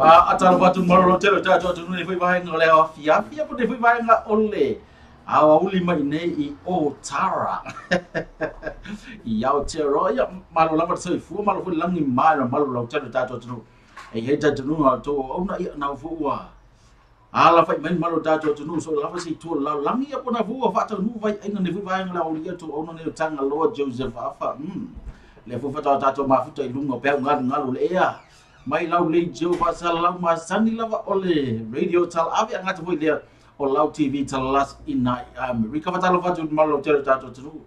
Atal batu marolo telo tato tu ni foi vai ngole o fia pun ni foi vai nga ole awa uli mai nei I o tara I au tero ya malo la mat fu malo fu langi malo lo telo tato tu e he tato nu to ona I na fu wa ala fai men malo tato tu so la fasi tu la langi ya pona fu fa ta nu vai ainga ni foi vai ngala o ia to ona ni tanga Lord Joseph afa le fu fa tato ma fu to lungo pe ngalo le ya mai lau le jo pasal lau masani lava ole radio tal avi angata foi dia o lau TV tal las ina America fatalo fatu malo tero tato tru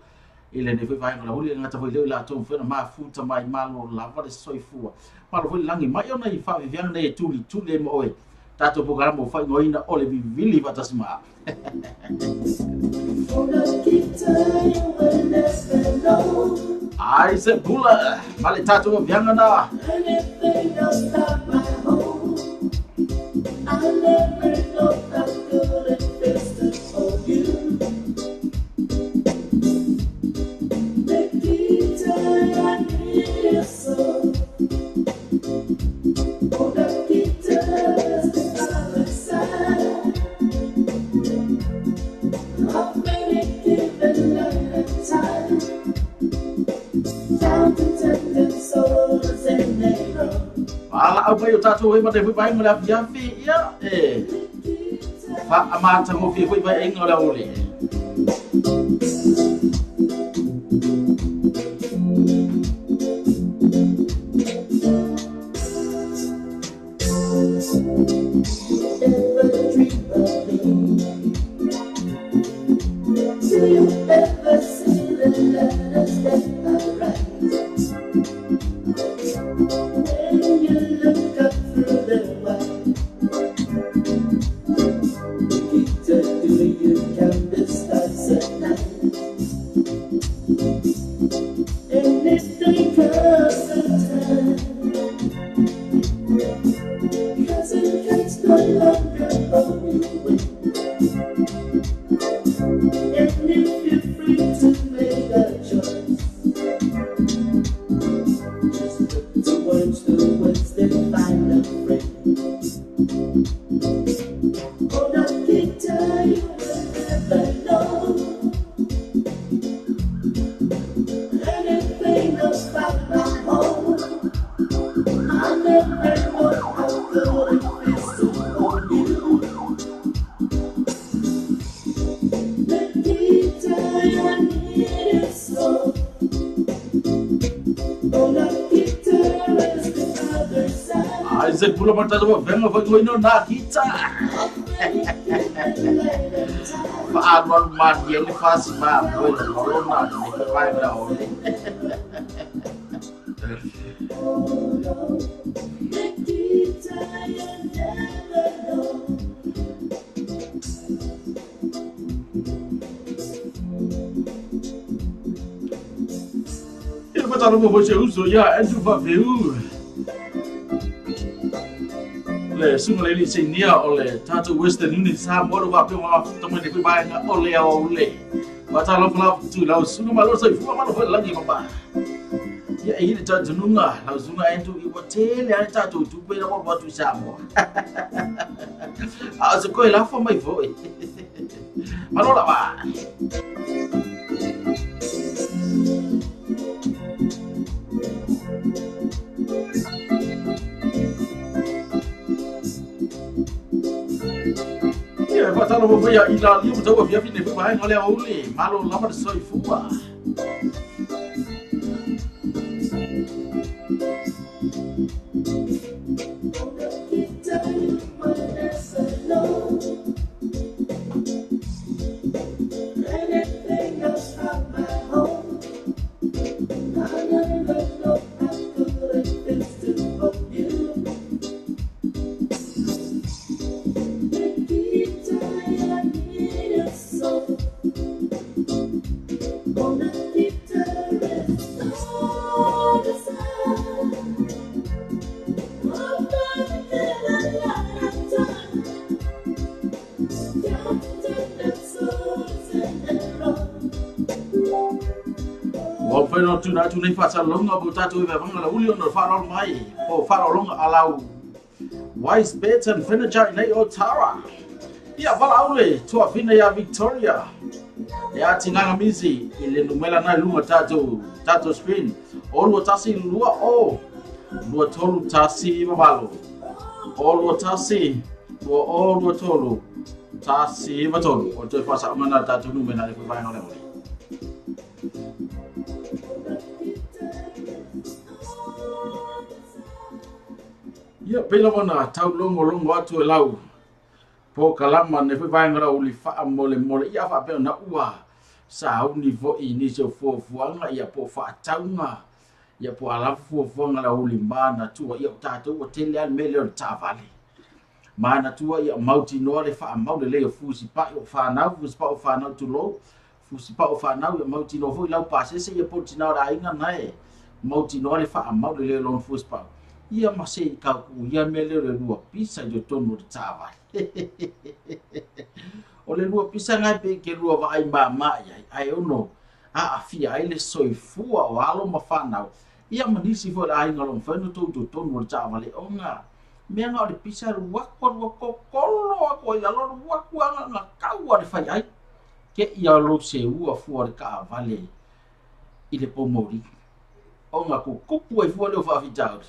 ile ne foi vai ngala uli angata foi le la to foi ma futa mai malo lava de soifua malo foi langi mai ona I fa vivian ne tuli mo oi tato programa foi ngoina ole vivili vatasma I said Bula, Malitato of Yangana. Anything else stop my home. I never know how good it feels to hold you. Nikita, I need you so. Oh, Nikita, I'm inside. I've been given a time. Ala au pai o tatou e mate foi vai ngala fiafi ia fa amata mo foi vai ngala ole This And if they comes a time, cousin can't no longer hold you with. And if you're free to make a choice, just put towards the words that find a friend. On a guitar you will never know anything about my home. I never know how good it feels to hold you. The guitar I need is so. On a guitar is the other side. Isaac pula matalo venga foi no na kita. Fa'alwal man ele faz ma foi no na ni vai na ole. Ele matalo mo foi uso ya Andrew Faveu. Le sunga le se nia ole tatu Western Union sa mo va pe wa tomo ni vai na ole ole. Mata lo fala tu la sunga malo sai fu malo foi langi mamba. Ya ini tatu nunga la sunga entu I hotel ya tatu tu pe na mo tu sa mo. A se ko la fa mai foi. Malo la ba. Fatalo mo ya ila liu tawa via fine fu vai ngole ole malo lama de soi fuwa. No tuna tuna fasa longa butatu ve vanga la uli no faro mai o faro longa alau wise beds and furniture in Otara ia vala ule tua fina ya Victoria ya tinganga misi ile numela na lunga tatu screen o lo tasi lua o lua tolu tasi valo o lo tasi lua o lo tolu tasi vatolu o te fasa mana tatu numela le vai ngale ole. Ia pela mana tau longo atu e lau. Po kalama ne foi vai ngara uli fa mole ia fa pe na ua. Sa uni vo ini so fo fuanga ia po fa taunga. Ia po ala fo fuanga la uli mana tua ia tatu o tele al melhor tavale. Mana tua ia mauti no le fa maule le fusi pa o fa na fusi pa o fa na tu lo. Fusi pa o fa na ia mauti no foi lau pa se ia po tina ra inga nae. Mauti no le fa maule le lon fusi pa. Ia masei ka ku ia mele le lua pisa jo tonu de tava. O le lua pisa ngai pe ke lua vai ma ai ono a afia ai le soifua o alo mafana. Ia manisi fo ai ngalong fa no tonu de tava le onga. Mea nga le pisa lua ko kolo ko ia lo lua ku nga kaua le fai ai. Ke ia lo se ua fu de ka vale. Ile pomori. Onga ku kupu ai fu le fa fitau.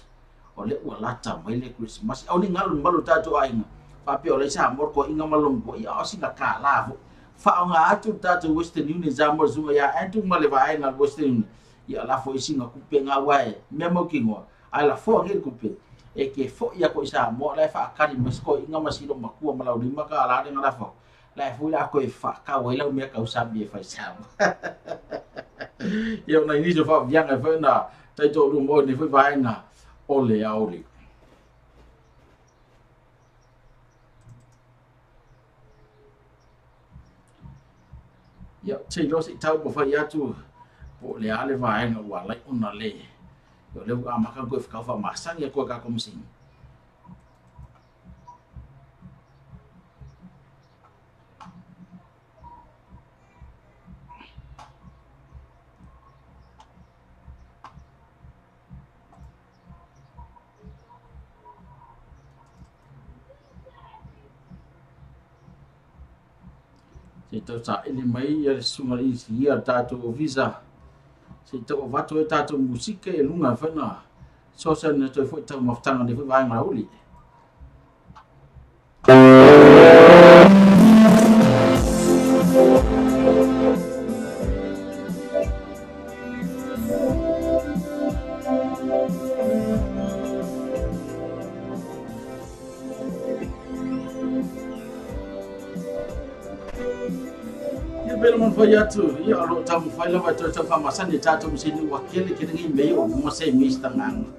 Ole ua lata mai le Christmas au ni ngalu malu tatu ainga fa pe ole sa mor ko inga malum ko ia osinga ka lavo fa nga atu tatu Western Union zamor zuma ya antu male va ainga Western Union ia la fo isinga kupe nga wae me mo kingo ala fo ngir kupe e ke fo ia ko isa mo la fa kali mesko inga masilo makua malau lima ka ala de ngala fo la fo la ko fa ka wela me ka usabi fa sam ia na ni jo fa vianga fa na tai to lu mo ni fa va ainga ole auli. Ya, cei lo si tau mo fai atu po le ale vaenga ua lai ona le yo le a maka koe whakawha masangi a koe ka komising se tau sa ele mai ya sunga isi ya tato visa se tau vato e tato musika e lunga fana so sa na to fo tau maftanga de vai ngauli foi atu ia alo tamu fai lava to to famasan de tato musini wakili kiringi meio mo se mistangang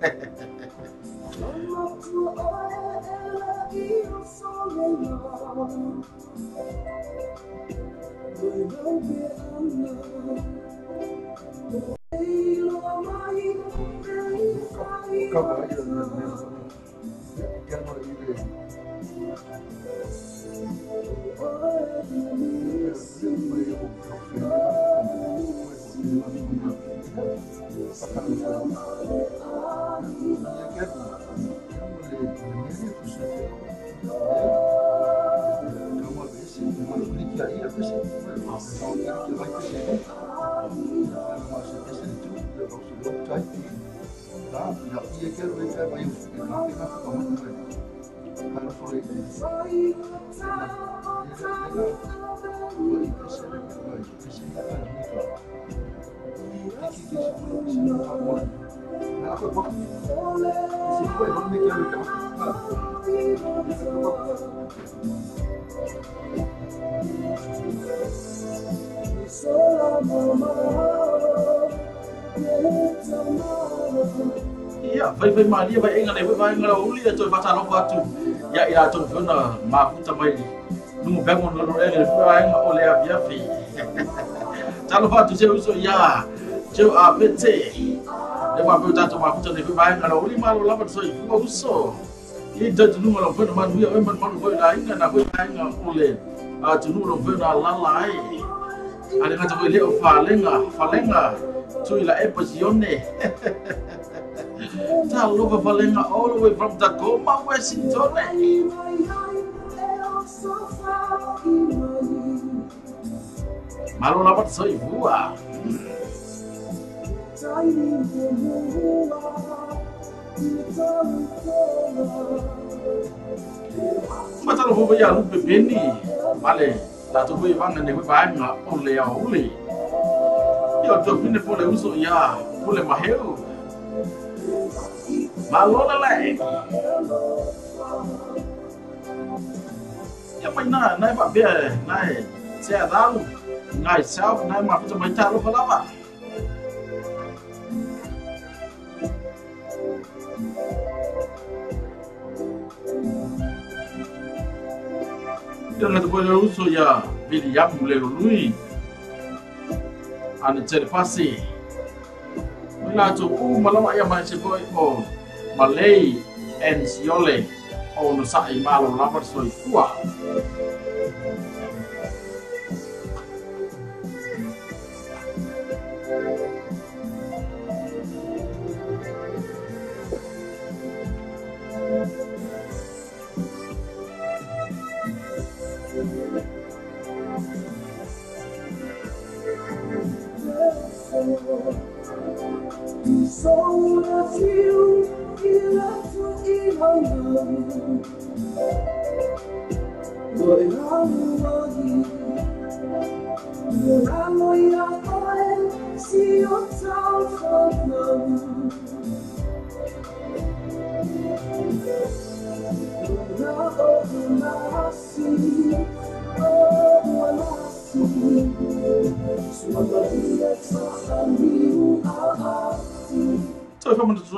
Ia, vai malia vai enga nei vai ngara uli e toi vata no vatu. Ia ira to funa mafuta mai. Nungu bengo no no ele vai enga ole avia fi. Talo vatu se uso ia. Teu a pete. Le va pe tato mafuta nei vai ngara uli malo lava so fu uso. I tatu nungu lo funa man ia man foi la inga na foi enga ole. A tu nungu lo funa la ai. Ale ngata foi le o falenga. Tu ila e posione. Talova valenga all the way from Tacoma, Washington. Malo lapat soy vua. Matalo ho ya lupe beni. Vale, la to voi vanga ne voi vanga ole ya ole. Yo to fine pole uso ya, pole maheu. Malona lai. Ya mai na ba be nai se dalu ngai self nai ma futa mai talo falava. Yo na to uso ya William Mulero lui. Ani tere pasi. Mila to malama ya mai se boy o Malay and Siole o no sai malo lavar soi fua.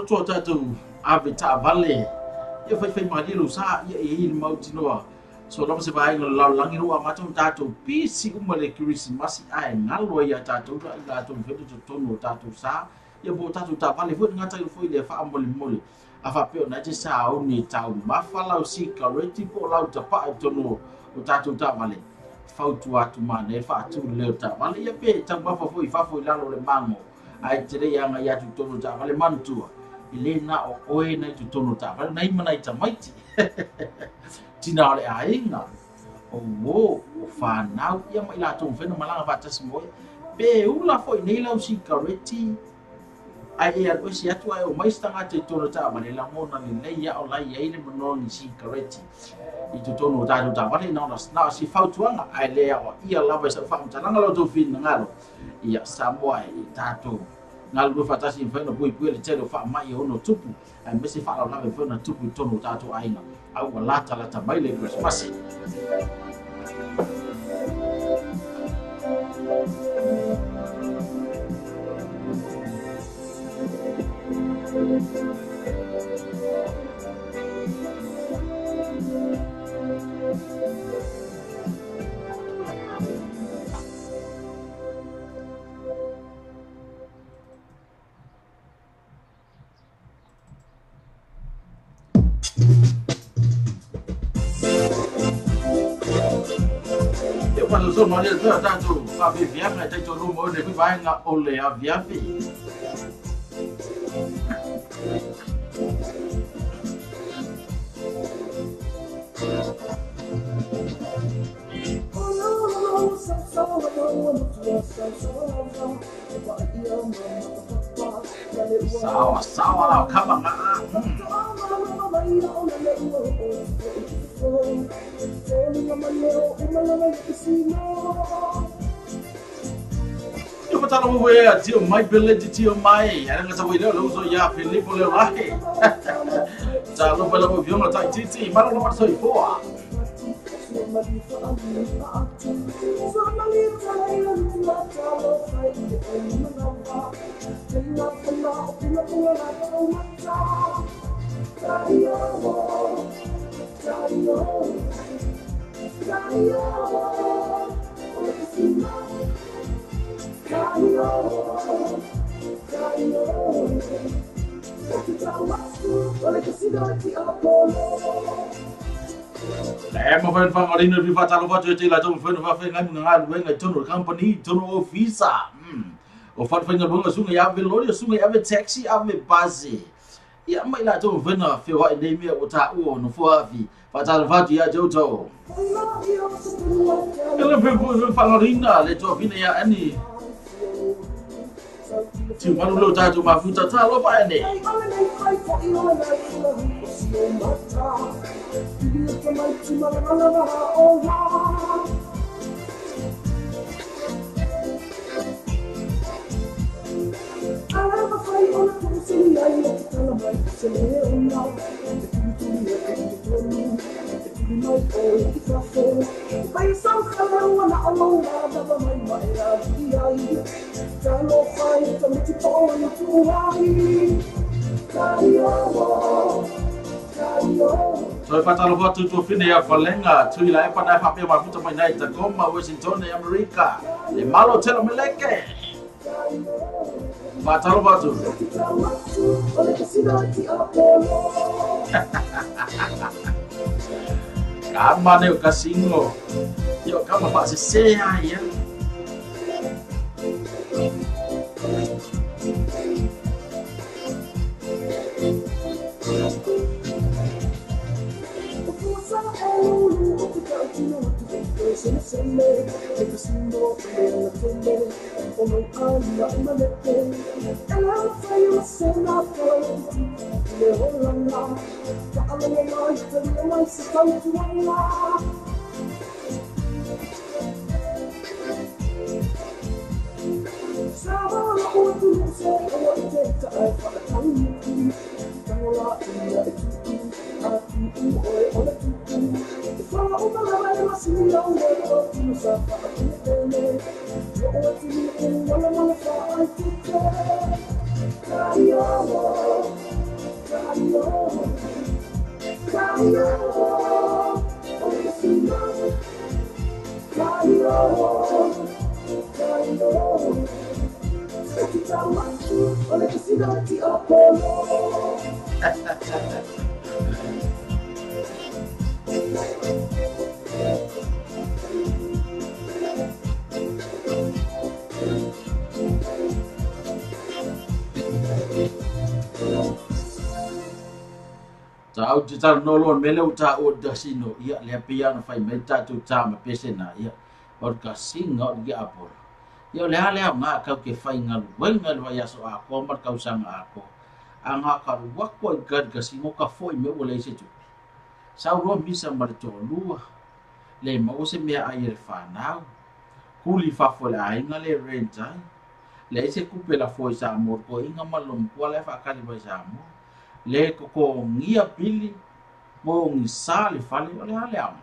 Tua tatu ave ta vale ia fai mai lu sa ia il mau tinoa so lama se vai ngala langi ru ama tatou pisi uma le Christmas ai ngalo ia tatou ra ila tatou fetu tono tatou sa ia bo tatou ta vale fu ngata i foi le fa mole mole afa pe ona te sa o ni tau mafala o sikareti po lau ta pa tono o tatou ta vale fautu atu mane fa atu le ta vale ia pe ta ba foi fa foi lalo le mango ai te re anga ia tu tono ta vale mantua ile na o oe na tu tono ta vale nai mana i ta maiti tina le ainga o wo o fa nau ia mai la tu fena malanga va ta smo pe ula foi nei lau sikareti ai e o si atu ai o mai stanga te tono ta vale la mona ni nei ia o lai ai le mono ni sikareti i tu tono ta vale na si fautuanga ai le o ia lava sa fa mtalanga lo to fin ngalo ia samoa i tato ngal do fatasi fena bui le telo fa mai ono tupu ai mesi fa la fena tupu tono tato ainga au lata mai le Christmas quando sono lì da tanto fa viviamo e tanto rumore qui vai a ole a viafi sawa la kama eu vou estar no meu tio mai beleza tio mai era nessa vida eu uso já Felipe le rahe já não pela o violão tá titi mas não passou fora mo fen fa marino vi fatalo fa te la to fen fa fen ngai ngai lu ngai tono company tono officer o fa fen nga sunga ya veloria sunga ya ve taxi ave base ia mai la to fen na fe wa nei me o ta o no fo avi fatalo fa ya joto ele fe fa marina le to fina ya ani ti manu lo ta to mafuta ta lo fa ne so fatalo foto to fine ya falenga tui la pa na fa pe ma futa mai nai Tacoma Washington e America le malo telo meleke fatalo foto kama ne kasingo yo kama fa se ya Tau te tau nolon mele uta o da sino ia le pia na fai meta tu tama pesena ia or ka singa o ia apor ia le ale nga ka ke fai nga wenga le ya so a ko mar ka usanga ako anga ka wa ko gad ka singo ka foi me o le se tu sa ro misa mar to lua le mo se me ai le fa na kuli fa fo la inga le renta le se kupe la foi sa mo ko inga malom ko le fa ka le ba sa mo le ko ngia pili mo ngi sale fale ole ale am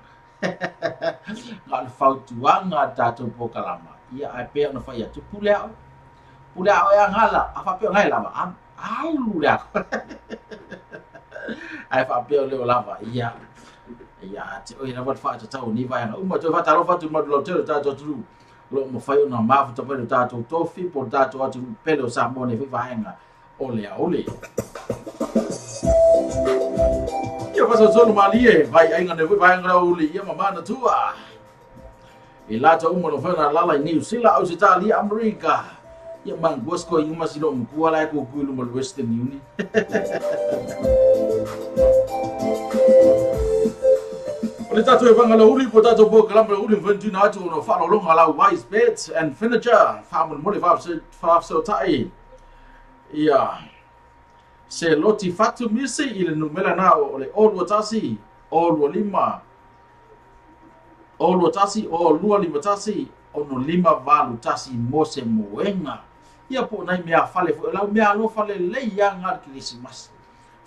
ngal fautuanga tato pokalama ia ape na fa ya tu pulea ya ngala afa pe ngai lava am ai lula ai fa pe le lava ia te o ina wat fa ta ni va na uma to fa ta lo fa tu mo lo te ta to tu lo mo fa na ma fa to pe ta to to fi por ta to tu pelo sa mo ne va nga ole ia fa so malie vai ai ngane vai nga uli ia mama na tua i lata uma lo fa na lala New Zealand Australia America ia man gosko i uma silo mkua la ko ku lu Western Union ole tatu e vanga la uli po tatu po kala la uli ventu na atu no fa lo longa la wise beds and furniture fa mo le fa so tai ia se loti fatu misi ile numela na ole olu tasi olu lima olu tasi olu lima tasi ono lima valu tasi mose moenga ia po nai mea fale fo la mea lo fale le ya ngar Christmas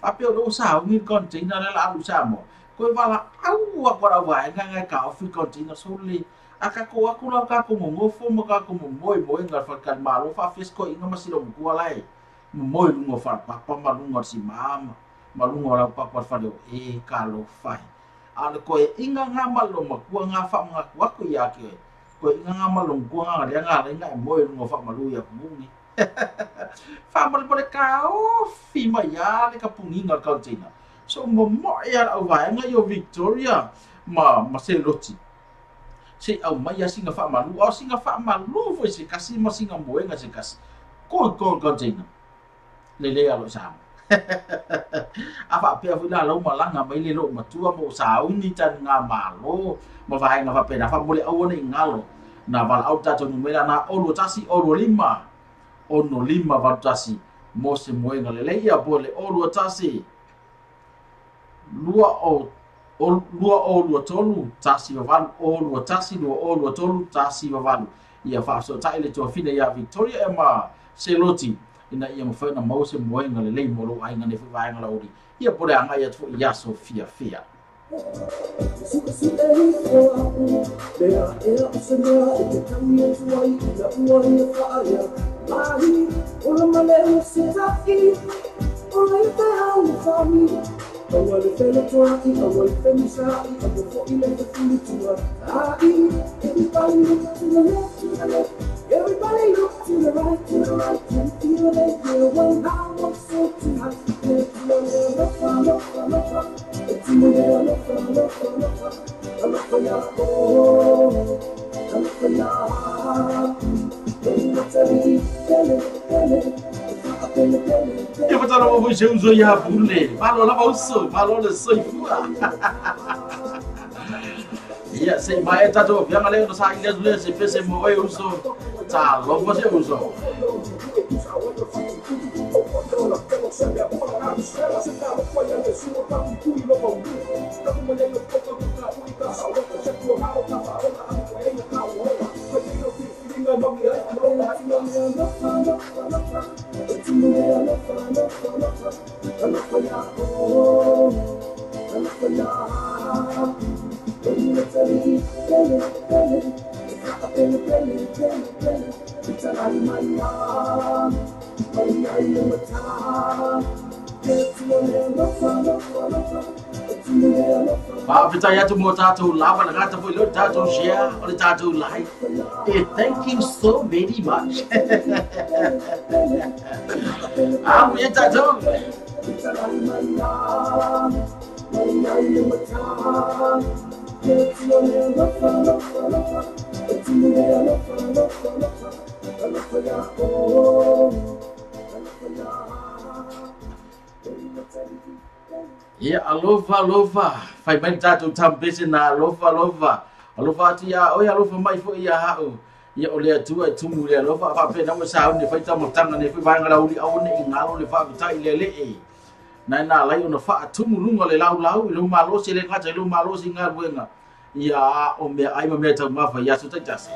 ape o sa ngi container la alu samo ko vala au ko ra wa nga ka ofi container soli aka ko akula ka ko mo fo mo ka ko mo moenga fa kan malo fa fisco inga masilo mo lai moi lungo fa papa malungo si mama malungo la papa fa do e kalo fai ana ko inga ngama lo makua nga fa nga kwa ko ya ke ko inga ngama lo ngua nga nga nga moi lungo fa malu ya mungi fa mal pole ka o fi ma ya le ka pungi nga ka tina so mo ya au va nga yo Victoria ma se loti se au ma ya singa fa malu o singa fa malu fo se kasi ma singa mo nga se kasi ko tina le alo sa apa pe vila lo malanga mai le lo matua mo sa uni tan nga malo mo vai nga fa pe na fa mole au ni ngalo na val au ta to numera na olo tasi olo lima ono lima va tasi mo se moenga le ia bole olo tasi lua o tolu tasi va olo tasi olo tolu tasi va ia fa so ta ile to fina ya Victoria ema seloti ina ia mafai na mause moenga le lei molo ai ngane fu vai ngala ori ia pore anga ia tu ia so fia awal feletuaki awal femisai aku fo ile fetua everybody look to the left everybody look to the right and feel like you're one now what's so too hot it's ia patala mo foi uso ia bule malo la uso malo le soifua ia se mai tato pianga le no sa ile zule se pese mo oi uso ta lo fo se uso Ba fita ya tumo tato lava na gata foi lo tato share or tato like. Thank you so very much. I'm your tato. Yeah, alofa. Fai bem tato tampese na alofa. Alofa tia, oya alofa mai fo ia hao. Ia ole atua tumu le alofa fa pe na mo sa ne fai tamo tanga ne fai banga la uli au ne ingalo le fa vita ile le e. Na lai ona fa tumu lunga le lau lu malo se le ngata lu malo singa buenga. Ia o me ai me ta mafa ya su tasi.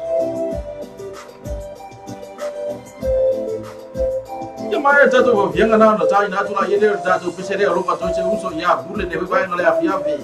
Ya mai tato vo vianga na no tai na tu na yele tato pesere alofa to se uso ya bule ne fai banga le afia ve.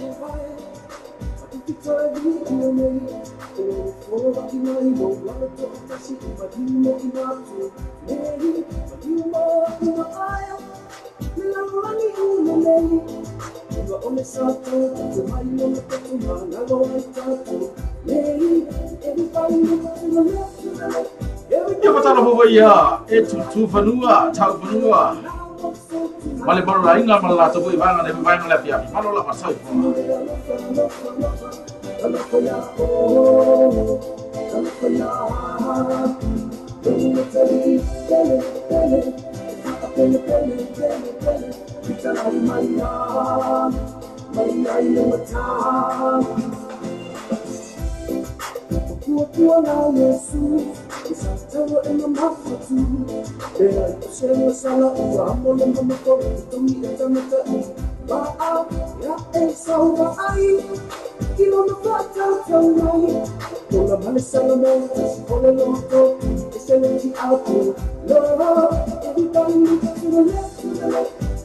Ya patalo ho ya tu fanua tau fanua male maro la inga mala to boy banga ne banga la pia malo la pasai fo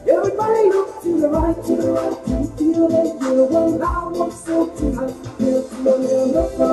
Everybody look to the right, and feel that you're one. Now I'm so too high, feel to the left, to the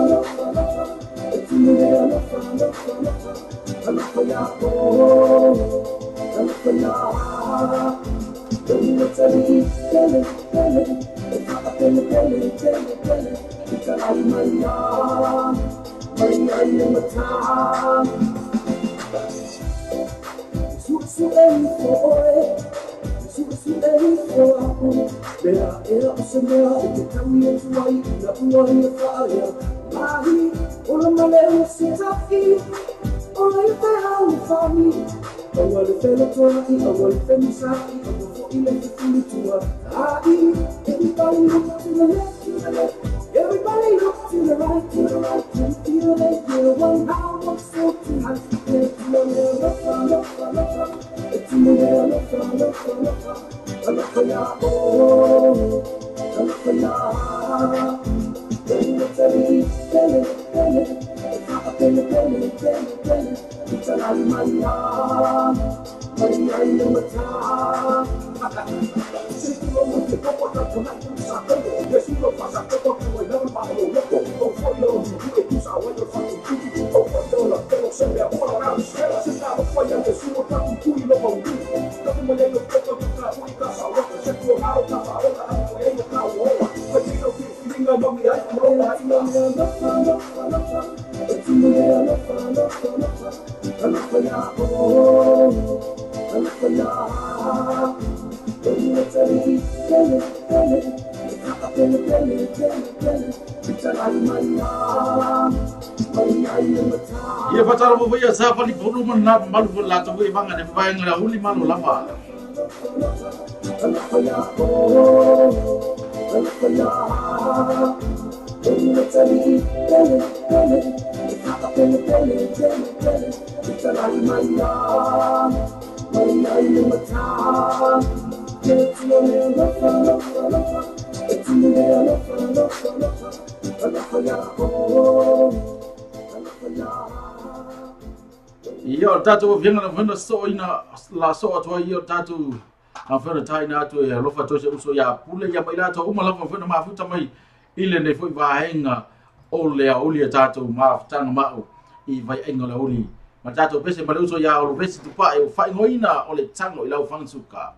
left, everybody look to the right, and feel that you're one. Now I'm so too high, feel to the left, Ia fatalo mo ia sa fali bolu man na malu la to we banga ne vai ngala huli malu la ba. Io tatu vianga na venda so ina la so atwa io tatu afera tai na to ya lofa to se uso ya pule ya baila to uma lava venda mafuta mai ile ne foi vaenga ole tatu mafutanga mau I vai engola oli ma tatu pese ma uso ya o pese tu pa e fa ngoina ole tango ila ufang suka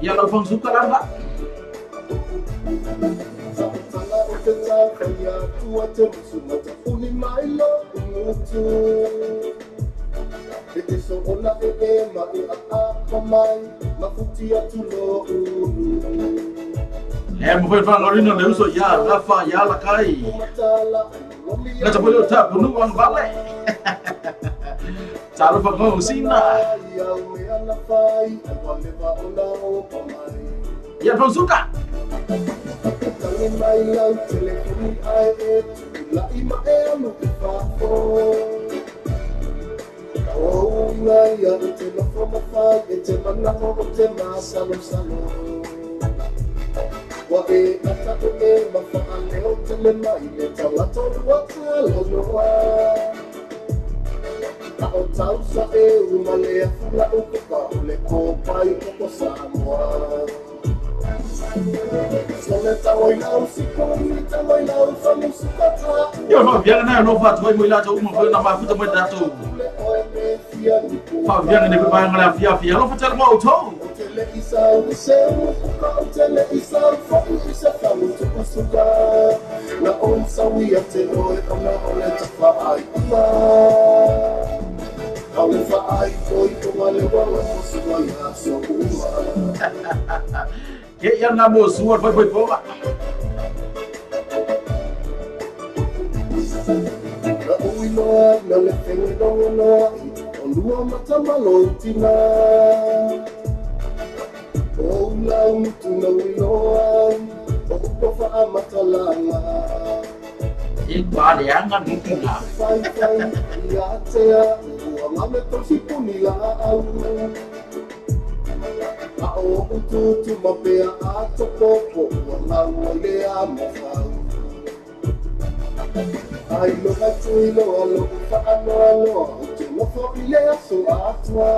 Ya lo fang suka lah Pak. Em phải vang ở nó nếu rồi ya Rafa ya là cái là cho tôi thả của nước vang vang lại chả lo phang ngô xin à ya phang suka oh ngai ya te no forma fa te mana no te ma salom salom wa e ata e ma fa ale o te le mai e tala to wa tala no wa ta o tau sa e uma le fula o ko pa le ko pai ko samoa yo no viang na no fa thôi mới la cho một hơi nằm mà phụ mới ra tu fa viang này phải bay ngala fia lo fa chal mau thôi cái yang ngamo suat phải phải phố ạ. Iba dia ngan mungkin lah. Ao utu mapea ato popo wala wale amofau ai lo atu ilo alo fa alo te no fo ile aso atwa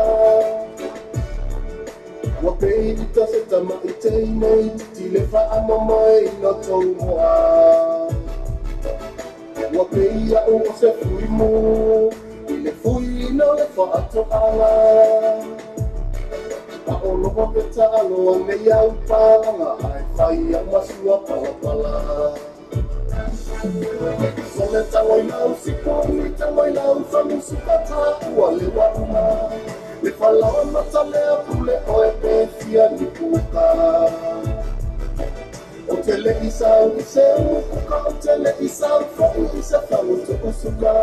wa pe ita se tama ite nei ti le fa amamo no to moa wa pe ia o se fuimo ile fui no le fa ato ala o lo que ta lo me ya pa nga ai fai ya masua pala so le ta wai na si ko ni ta wai na fa mu su ka ta wa le wa ma le fa la ma ta le pu le o e pe fia ni puka o tele isa o se o tele isa fa isa fa o to suka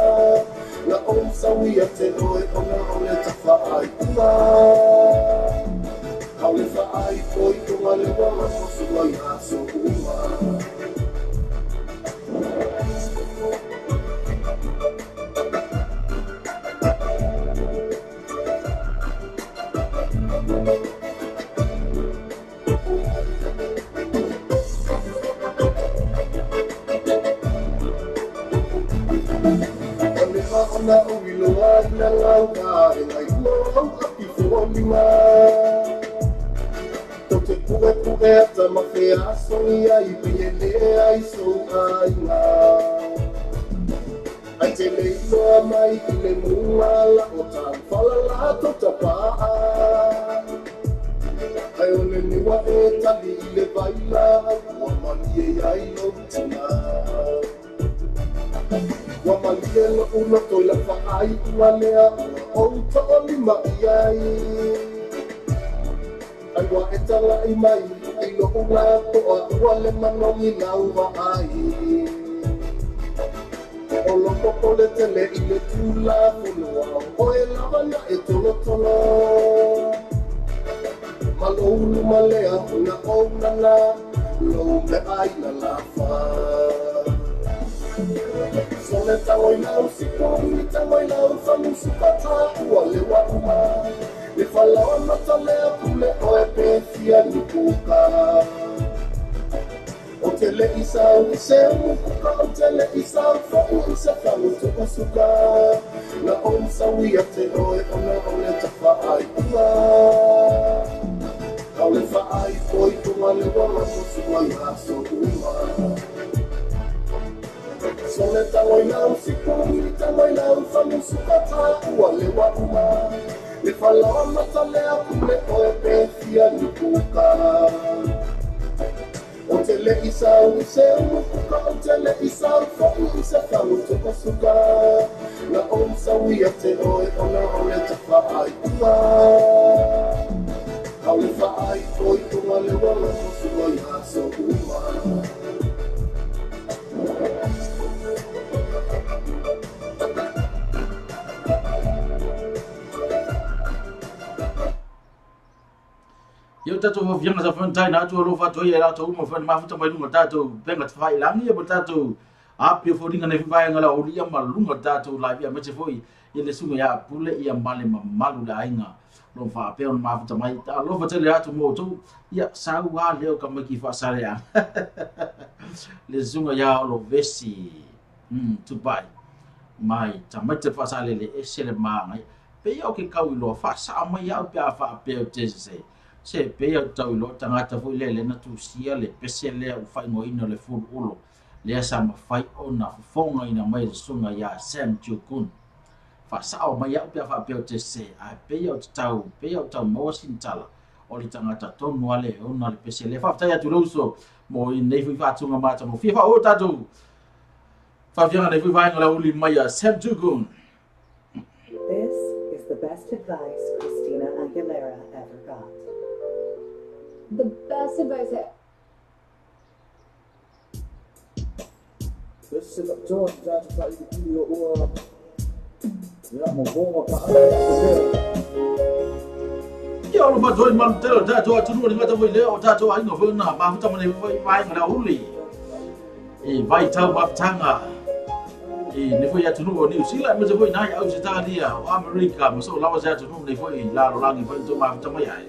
la on sa wi te o e ona o le ta fa ai ma Kaulifa ai koi kumale wama kosuwa ya souma Kaulifa ona uwilo wa ina lauka Ina ilo au api fuolima Kueta mafea sonia ibiyele ai so aina Aitele ilo amai ile muala Otan fala la totapa Ayone ni wa etali ile baila Wamalie ya ilo tina Wamalie lo uno toila fa ai ualea Outa olima iai Agua etala imai, ilo una toa wale manongi na uwa ai. Olo popo le tele ile tula funua, oe lava na etolo tolo. Malou malea una ona na, lo me ai na lafa. Sole tawai na usiko, ni tawai na ufamu sukata, wale wa uma. Le falawa matalea pule o e pefia ni puka O tele isa o se muka o tele isa o fa o isa fa o tuka suka Na o msa wia te o e ona o le tafa ai kuma Kau le fa ai koi kuma le fala matalea kule oe fia nikuka Otele isa use umukuka Otele isa ufoku usefa utuka suka Na onsa wiyate oe ona ole tafa aikua Haulifa aiko itunga lewana kosuwa ya so uma Yo tato vianga za fontai na tu lo fato ya to mo fa mafuta mai lunga tato benga tfai langi ya tato api foringa ne vai ngala olia malunga tato la via mete foi ile sunga ya pule ya male malu da inga lo fa pe on mafuta mai ta lo fa tele atu mo to ya sau wa leo kama ki fa sare ya le sunga ya lo vesi tu bai mai tamate fa sale le esele ma pe yo ke kau lo fa sa mai ya fa pe te se pe ya tau lo tangata foi le na tu sia le pese le u fai ngo ina le fu ulo le sa ma fai ona fonga ina mai sunga ya Sam Jukun fa sa o mai ya fa pe te se a pe ya tau mo sintala o le tangata tonu ale ona le pese le fa ta ya tu lo so mo i nei fa tunga mata mo fa o tatu fa fianga nei fa ngala uli mai ya Sam Jukun. This is the best advice Christina Aguilera ever got. The best advice This is a George that is like you or ya mo go pa Yo lo ba doi man telo tato atu no ngata voi leo tato ai no na ba futa mane vai ngala uli e vai tau ba tanga e ne foi atu no ni usila me voi na ya usi tanga dia o America mo so lawa atu no ne foi la lo langi foi to ma futa mai ai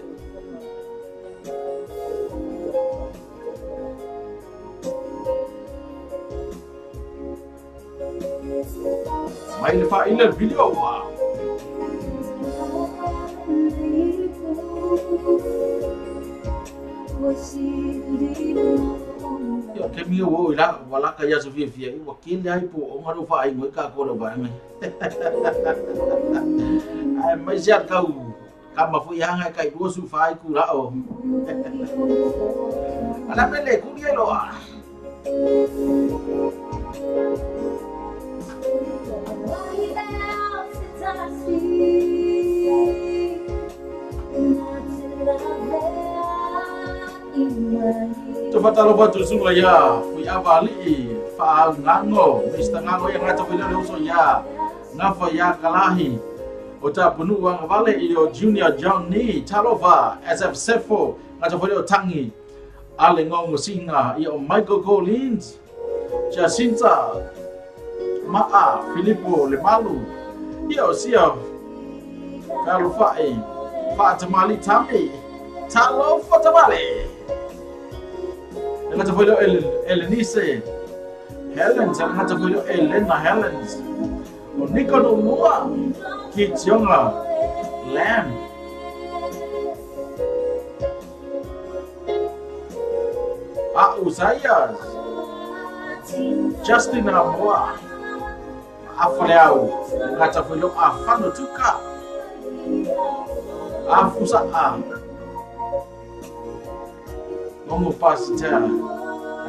mai le fa ile video wa yo ke mi wo ila wala ka ya so fie fie wa ke le ai po o ngaro fa ai mo ka ko lo ba ngai ai mai sia ka u ka ma fu ya ngai kai do su fa ai ku la o ala me le ku ye lo a to fatalo batu sunga ya fui avali fa ngango mista ngango yang ngata bila lo so ya ngafa ya kalahi ota punu wang vale iyo junior John ni talova SF Sefo ngata bila tangi ale ngong singa iyo Michael Collins Jacinta Maa Filippo Lemalu iyo sio Kalufai Fatamali Tami Talo Fatamali ngata foi Elenice Helens ngata foi Elena Helens o Nico no Mua Kichonga Lam Usayas Justin Ramoa Afleau ngata foi Afano Tuka Afusa Ngomo pastor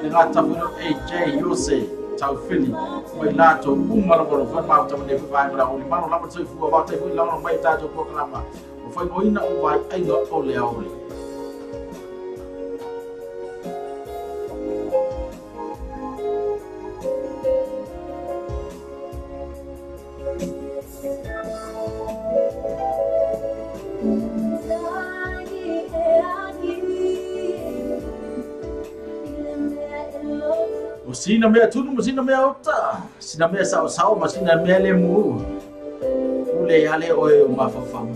ngata foi AJ Yose tau fili mai lato umara bolo fa ma ta ne fa ngala o limano la tso fu ba ta fu la no mai ta to ko klama o fa mo ina o vai ai no o le o le Sina mea tunu, sina mea ota, sina mea sao, ma sina mea lemu. Ule yale oe umafafam.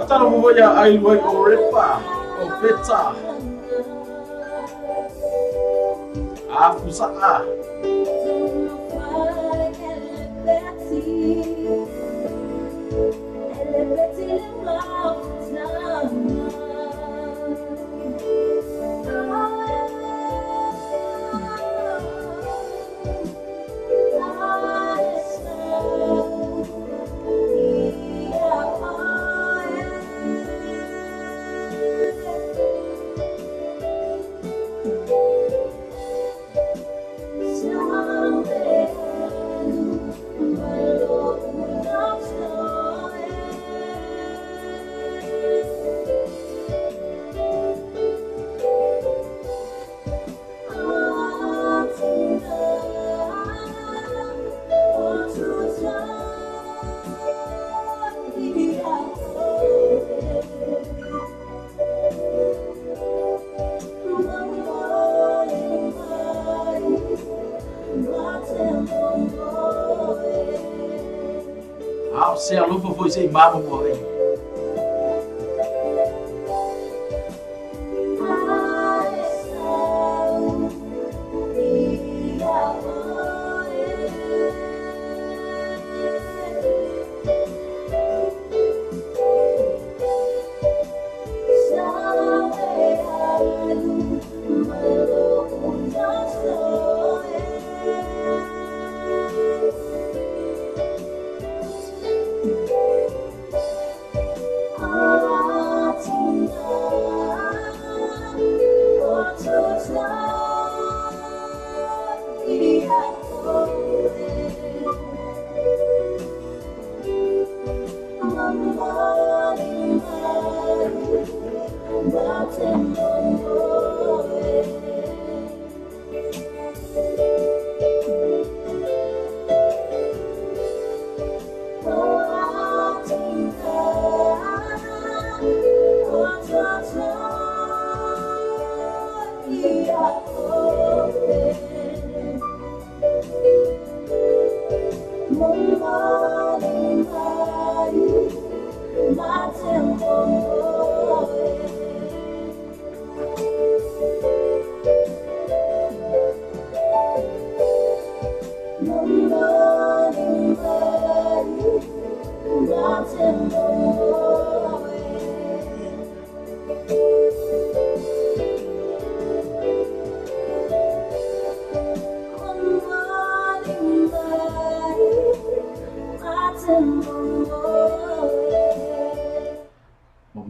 Atalo moja aiwai orepa, opeta. Afusa Ao se a lupa foi sem mama morrer.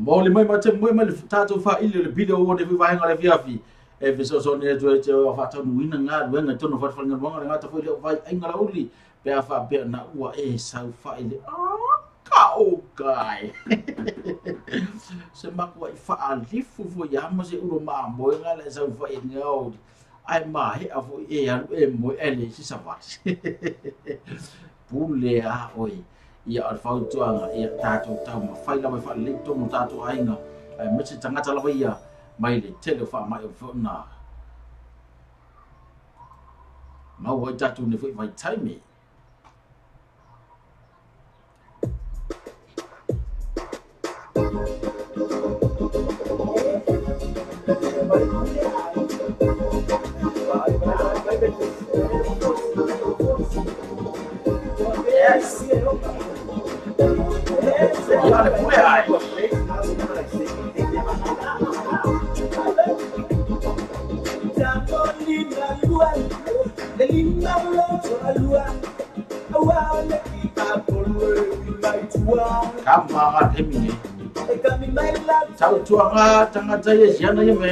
Mo le mai mate mo mai le tato fa ile le video o ne vai ngale viafi e fe so ne to e fa tonu ina nga wenga tono fa fa ngala nga to foi le vai ngala uli pe fa pe na ua e sa fa ile ka o kai se makwa fa alifu fo ya mo se ulo ma mo ngala sa fa e ngau ai mai a fo e ya e mo ele si sa va pule a oi ia al fau tuanga ia tato tau ma fai la mai fa le to mo tato ainga me se tangata la ia mai le tele fa mai fo na ma wa tato ne foi vai time yes Dale, pule ai. Kama hemini. Tau tuanga tanga jaya siana ya me.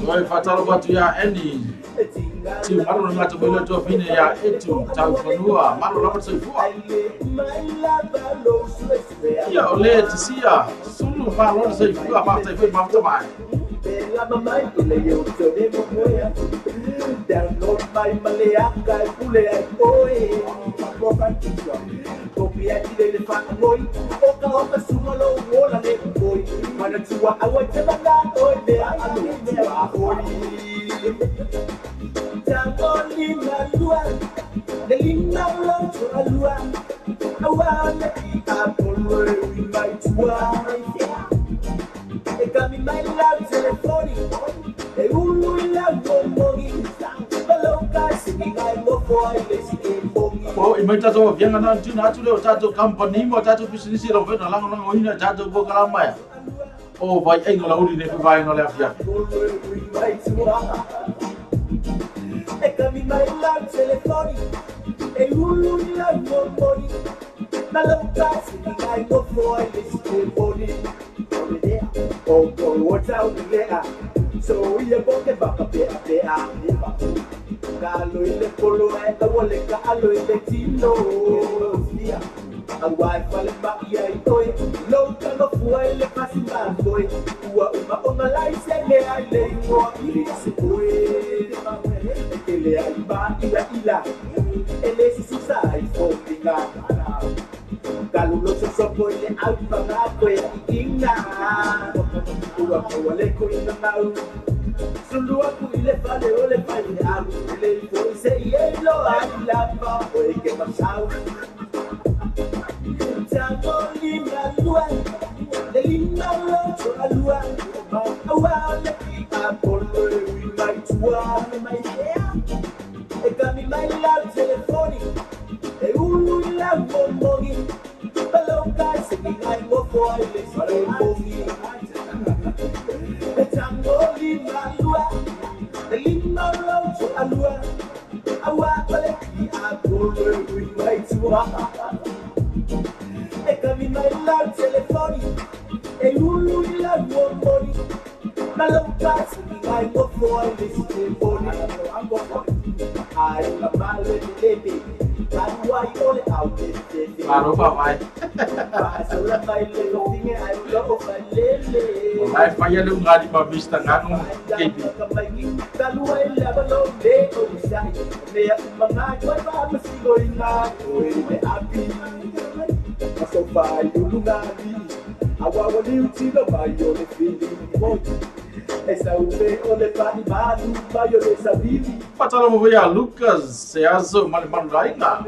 Soy fatalo batu ya Andy. Tiu malu na tu belo tu fine ya etu tau fanua malu na tu fua. Ya ole tisia sulu malu na tu fua pa tu fua pa tu mai. Download my Malayaca pule oi. Copia de fa moi. Oka oka sumalo wola le boy. Mana tua awa tela oi de alu tua oi. Tangoli na lua. De linna lo tua lua. Awa le apolo mai tua. E kami mai la telefoni. E ulu la bombogi. Oh, imai tato vianga na tuna atu leo tato company mo tato business lo vena lango lango ina tato bo kalama ya. Oh, vai engola uli ne vai engola afia. kami mai lau telefoni e ulu ila ngomoni na lau kasi ni ngai ngofo ai lesi telefoni o wata ulea so ia boke baka pea ni baku kalo ile polo e tawole ka alo ile tino dia awai fale ba ia itoe lo kalo fua ile pasi bandoe ua uma onga lai sele ai le ngo ile se koe ele ai ba ila ele si susai fo pinga kalo lo so sopo ile au panga koe inga ua wale ko ina mau sulu aku ile fale ole fale aku ile fo se yelo ai la ba oe ke pasau Tangoli malua, the linda to alua, awal the apple, we might one my hair. A gummy my love telephone, a ulu love money. Hello guys, singing I'm a boy, let's go. The Tangoli malua, the linda to alua, awal the apple, we might one. Kami mai lau telefoni e ulu ila ngomoni na lau kasi ni ngai ngofo ai lesi telefoni ai kamale lebe kanuai ole au lebe Maro papai. Pasala mai le lofinge ai lo falele Ai faya lu ngadi mabista nganu kebi. Kanuai la balo le o sai me mga kwai ba masigo ina oi me api so far you lungali awa liuti no bayo le fili essa ube ole pani madu bayo le sabili Patalo mo ya Lucas, seazo maliman rainga.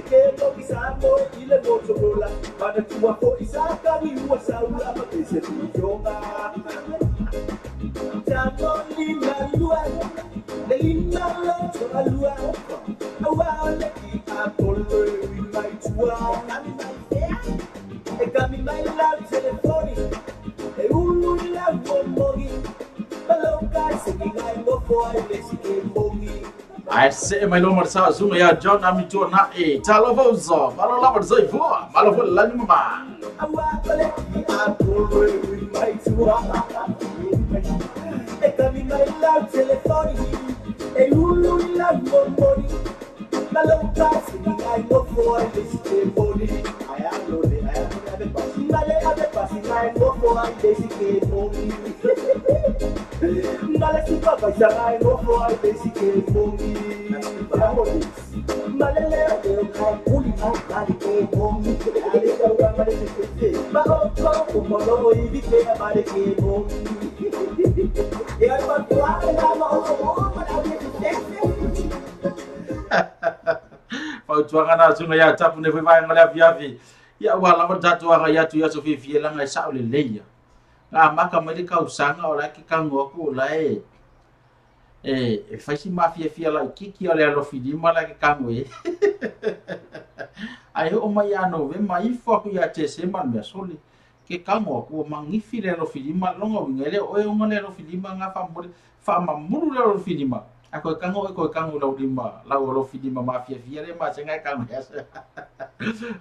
ke no kisamo ile moto rola bana tua ko isaka ni wa saula pa pese yonga Tamo lima lua le lima lo alua awa le ki apolo we might one e kami mai lau telefoni e ulu ila ngomoni malo kasi ngai ngofo ai lesi ke mongi Ai se mai lo marsa zunga ya John amito na e talovozo, malo la marsa ifo, malo fo la nyuma. awa le ki apolo we might one e kami mai lau telefoni e ulu ila ngomoni malo kasi ngai ngofo ai lesi ke mongi Male ave pasi ngai ngofo ai desi ke mongi Male si papa ngai ngofo ai desi ke mongi Male le ave ngai uli ai kali ke mongi Ale ka wa male se ba o molo i vi ke male ke mongi E ai pa tua na mo ma ave se Pau tuanga na zunga ya tapu ne vai ngala viavi. Ya wala matatu anga ya tu ya so fi la ngai sa ole leia. Nga maka mai ka usanga ola ki kango ko la e faisi mafia fia la kiki ole alo fidi mala ki kango e. Ai o mai ano ve mai fo ku ya tese man me soli. Ke kango ko mangifi le alo fidi ma longa ngele o e ngale alo fidi ma nga fa mamuru le alo fidi ma. Ako kango lau lima lau alo fidi ma mafia fia le ma sengai kango ya.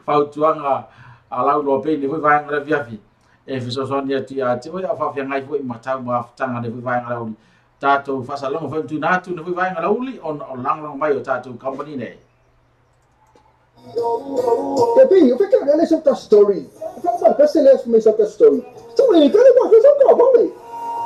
Fau tuanga alau lo pe ni vai ngala viavi. E fiso sonia tia te o fa fia ngai foi matau ma tanga de vai ngala uli. Tato fa salongo fa tu natu ni vai ngala uli on lang mai o tato company ne. Tapi, eu fiquei olhando essa story. Eu falei, mano, pensa nessa mais essa story. Então, ele quer uma coisa vale.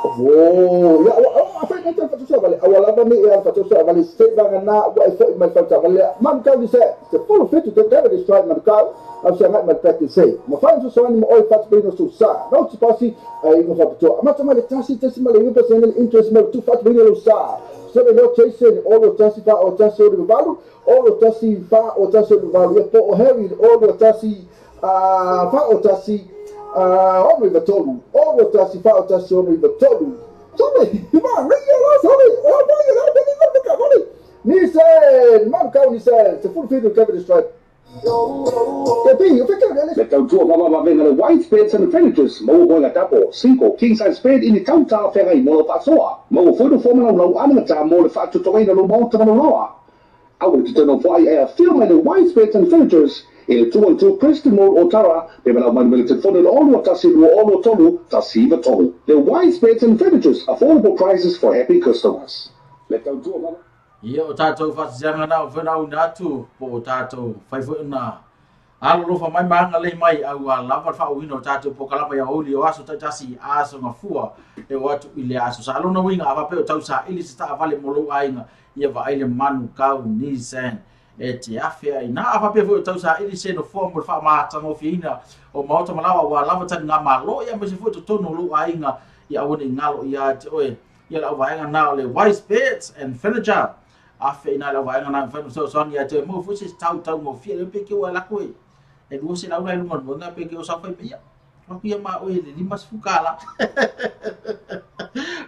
Oh, ya, apa yang kita patut vale? Awalnya ni yang patut vale. Stay bangan na, what I my patut vale. Man kau ni saya, full fit to the destroy man kau. Aku sangat mereka say. Mafan sesuatu ni oi patut beri susah. Kau sepasi, ini patut. Macam mana tasi malah personal interest malah tu patut beri susah. So they don't chase all of tasi fa or tasi o value, all of tasi fa or tasi o value. Ya, po heavy all of tasi fa or tasi. Homem batolo, o tasi fa o tasi homem batolo. Sabe? Irmão, rinha lá, sabe? Eu vou ir lá, vou ligar para cá, vale. Nissan, man kau Nissan, se full fit to cover the stripe. Le tau tua mama venga le white beds and furnitures, mo boinga tapo, single king size bed in the tau ta fera I mo fasoa. Mo foi do foma no anga ta mo le fatu toina no mo ta no loa. I would to know why I film the white beds and furnitures in the 212 Preston Road Otara, they will have my militant fund all what Tasiru all Tolu, Tasiva Tolu. The white beds and furnitures, affordable prices for happy customers. Let tau tua mama. Ia o tātou whasanga nā whanau nātu po o tātou whaifu na. Alo rofa mai maanga lei mai au a lava whauhino tātou po kalapa ia oli o aso taitasi aso ngā fua e o atu i le aso. Sa alona winga a wapeo tau sa ili se taa vale molo ainga ia wa aile manu kau Nissan e te awhia i nā a wapeo fo tau sa ili se no fua mo wha mahatanga o whiina o maota malawa wa lava tani ngā malo ia mese fo to tono lo ainga ia awane i ngalo ia te oe ia la waenga nā o le wise beds and furniture. Afe ina la vaenga na fanu so son ya te mo fusi tau mo fia le peke wa la koe e du se la ula lu mon na peke o sa fa pia wa pia ma o le di mas fukala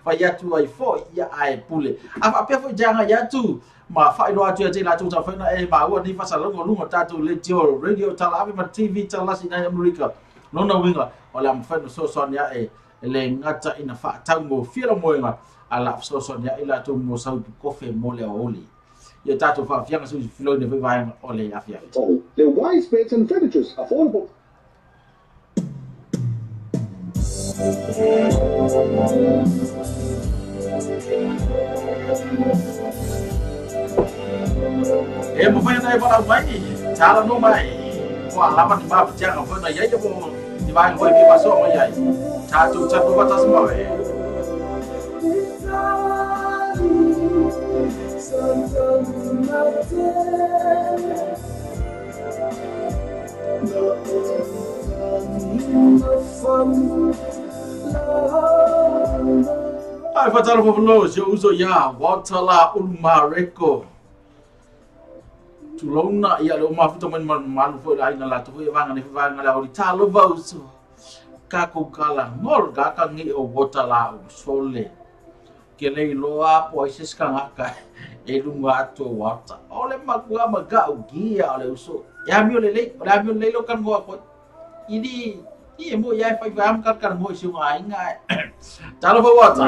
fa ya tu ai fo ya ai pule a pe fo janga ya tu ma fa ino atu te la tu sa fa na e ma o ni fa sa lo lu ta tu le tio radio tala ave ma tv tala si na america no na winga ola ma fanu so son ya e le ngata ina fa tau mo fia la moenga ala so son ya ila tu mo sau kofe mole oli ya tatu fa fianga su filo ne vai ole afia the wise beds and furnitures affordable e mo vai na para mai tala no mai ko ala ma ba fianga fa na ya mo di vai ko bi paso mai ai tatu tatu batas mo Ai fatalo fofolo se uso ya watala ulmareko tulona ia lo mafuta man malu fo ai na la to e vanga ne vanga la ori talo vauso ka ko kala ngol ga ka ngi o watala sole ke le loa po ese skanga e lunga to wata ole magua maga ugia ole uso ya mi le lo kan go ko ini i mo ya fa vam kan mo si ngai ngai talo fo wata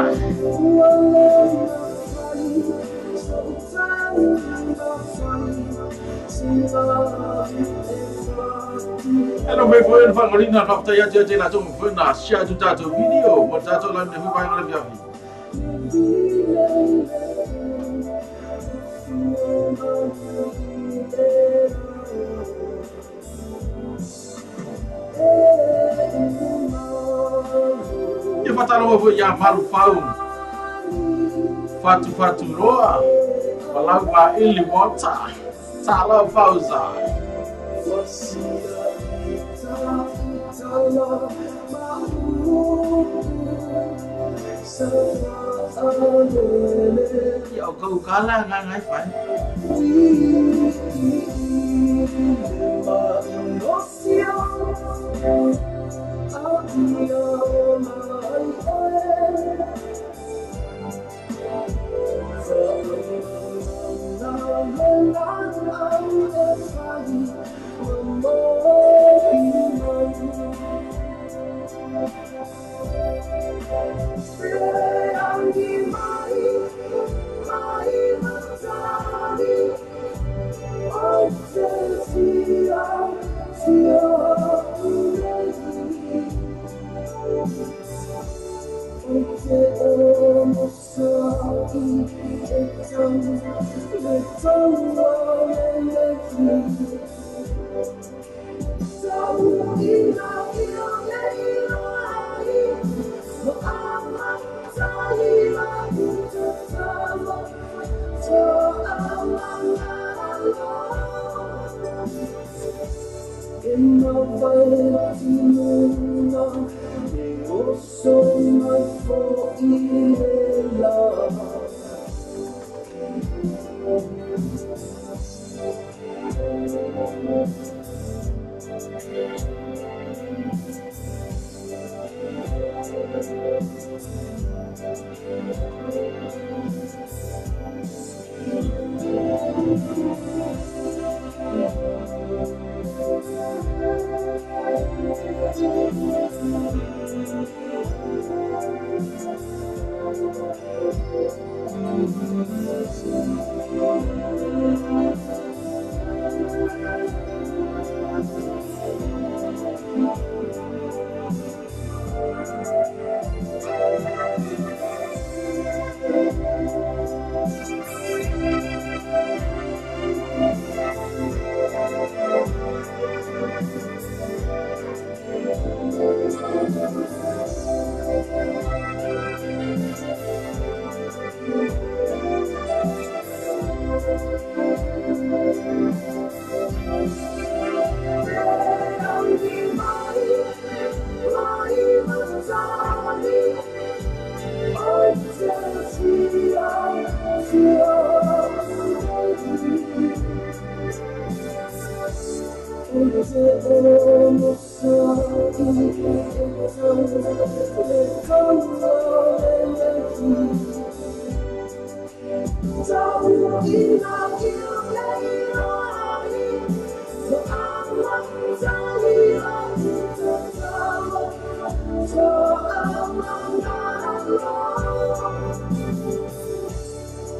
Hello, my friend, Fangolina, after ya judge na tum funa share to tato video, mo tato la ne fa ngala biafi. E fatalo vo ya malu fau. Fatu roa. Walau ba ili water. Tala fauza. Yo câu cá là ngai phải.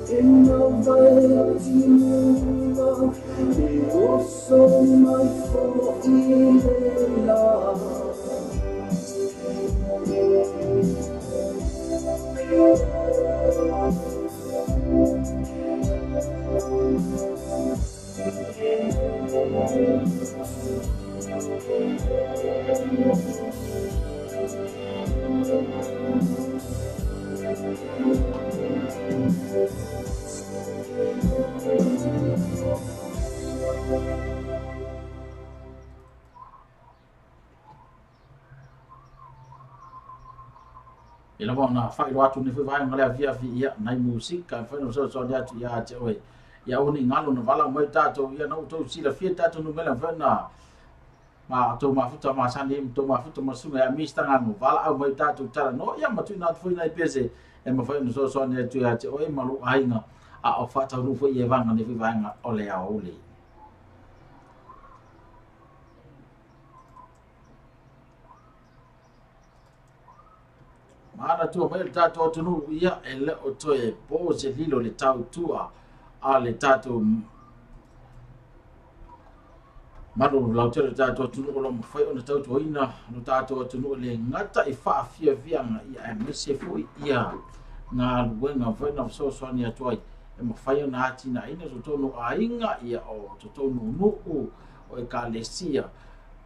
In the mighty name of your soul, my forever love. Ila na fai lo atu ni vai ngale via via nai musika fai no so dia tu ya te oi ya uni ngalo no vala mai tato ya no to sila fia tato no mela vena ma to ma futa ma sani to ma futa ma sume ya mista ngano vala au mai tato tala no ya ma tu na foi nai pese e ma fai no so dia tu ya te oi malu ainga a o fata no foi e vanga ni vai nga ole a ole Mana tu mai tato tunu ia ele o toe po se lilo le tau tua a le tato manu lau te tato tunu o lo fai ona tau tuina no tato tunu le ngata I fa fia via ia e mese foi ia nga luenga vai na so so ni atoi e ma fai ona ati na ina so tonu ainga ia o to tonu no o e kalesia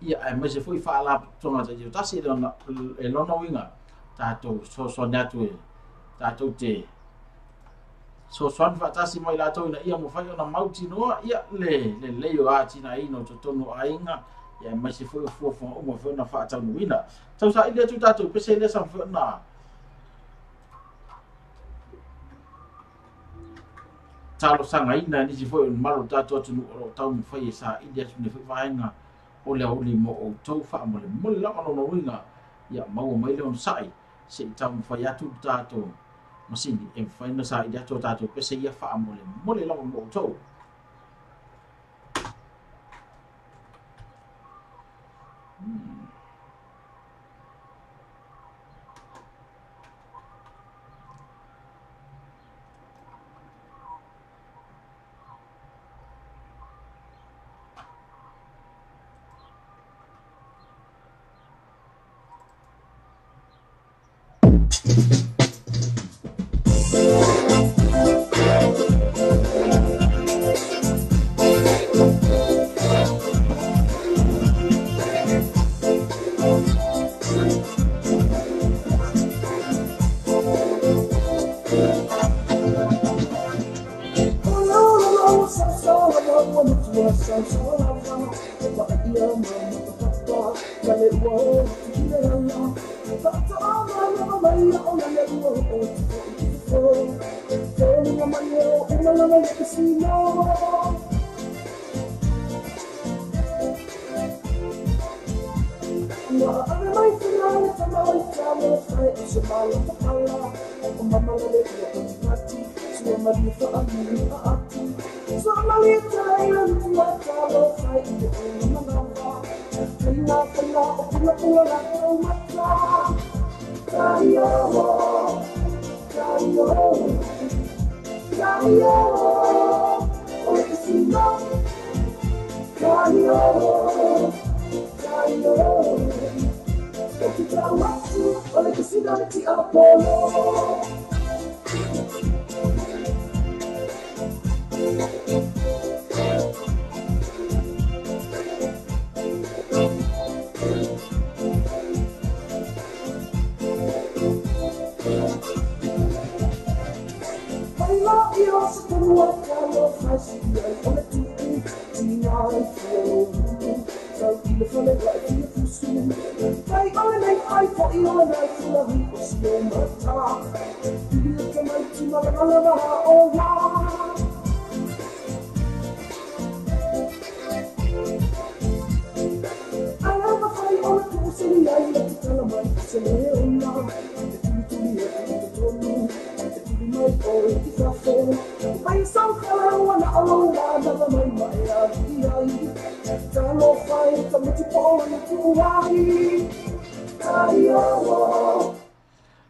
ia e mese foi fa la tonga te tasi e lona winga tato so natu tato te so fa tasi mai la to ina ia mo fai ona mauti no ia le yo ati na ino to tonu ainga ia mai se foi fo o mo foi na fa ta nuina tau sa ile tu tato pese le sa foi na talo sanga ina ni se foi malo tato tu no tau mo fai sa ile tu ne foi vainga o le oli mo o to fa mo le la no winga ia mau mai le on sai se tam fa ya tu tato masini e fa na sa ida to tato pese ia fa mole la mo to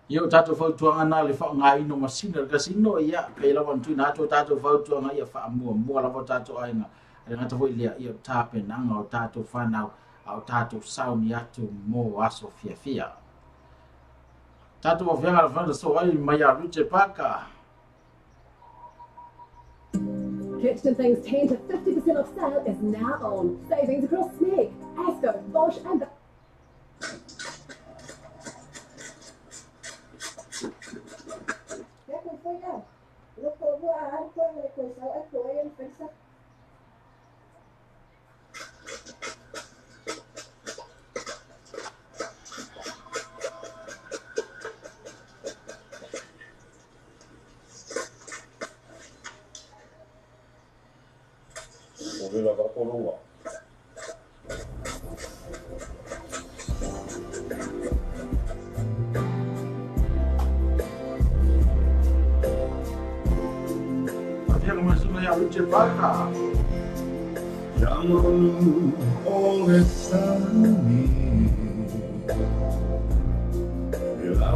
Yo tato fautuanga na le whaangai no masina kasino ia kei lawa ntui na ato tato fautuanga ia whaamua mua lawa tato ainga e ngata hoi lea ia tape nanga o tato whanau au tato sauni atu mo aso fia fia tato wa whianga la whanau so ai mai a Ruche Paka. Kitchen Things 10 to 50% off sale is now on. Savings across Snake, Asco, Bosch and... Ruche Paka. Chiamalo ore sani e la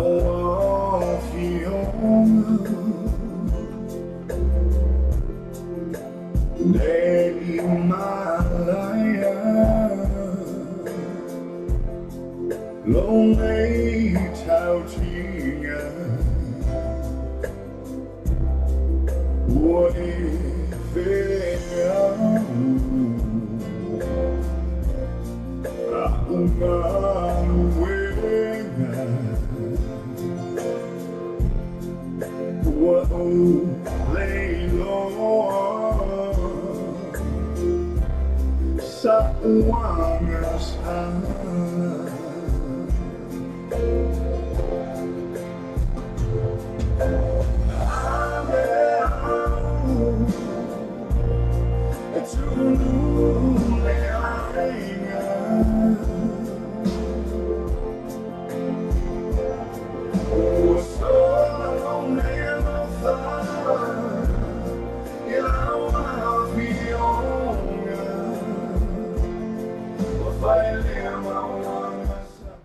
fiona nell'Himalaya lonely tautinga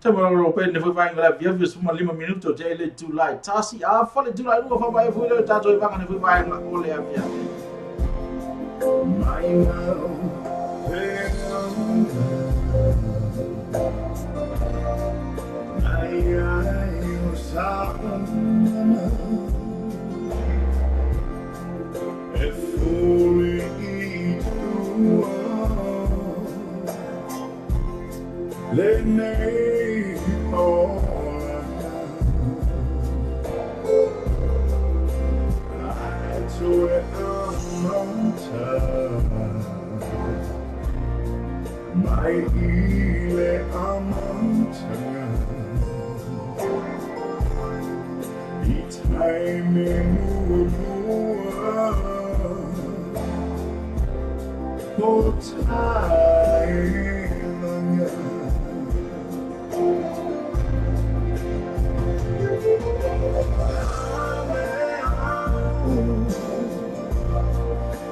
Tomorrow open the flying la via view suma 5 minuto te ile July tasi a fale July no fa vai fuile tato ivanga ne vai na ole avia let me all I to it my ile amountain each time in oh time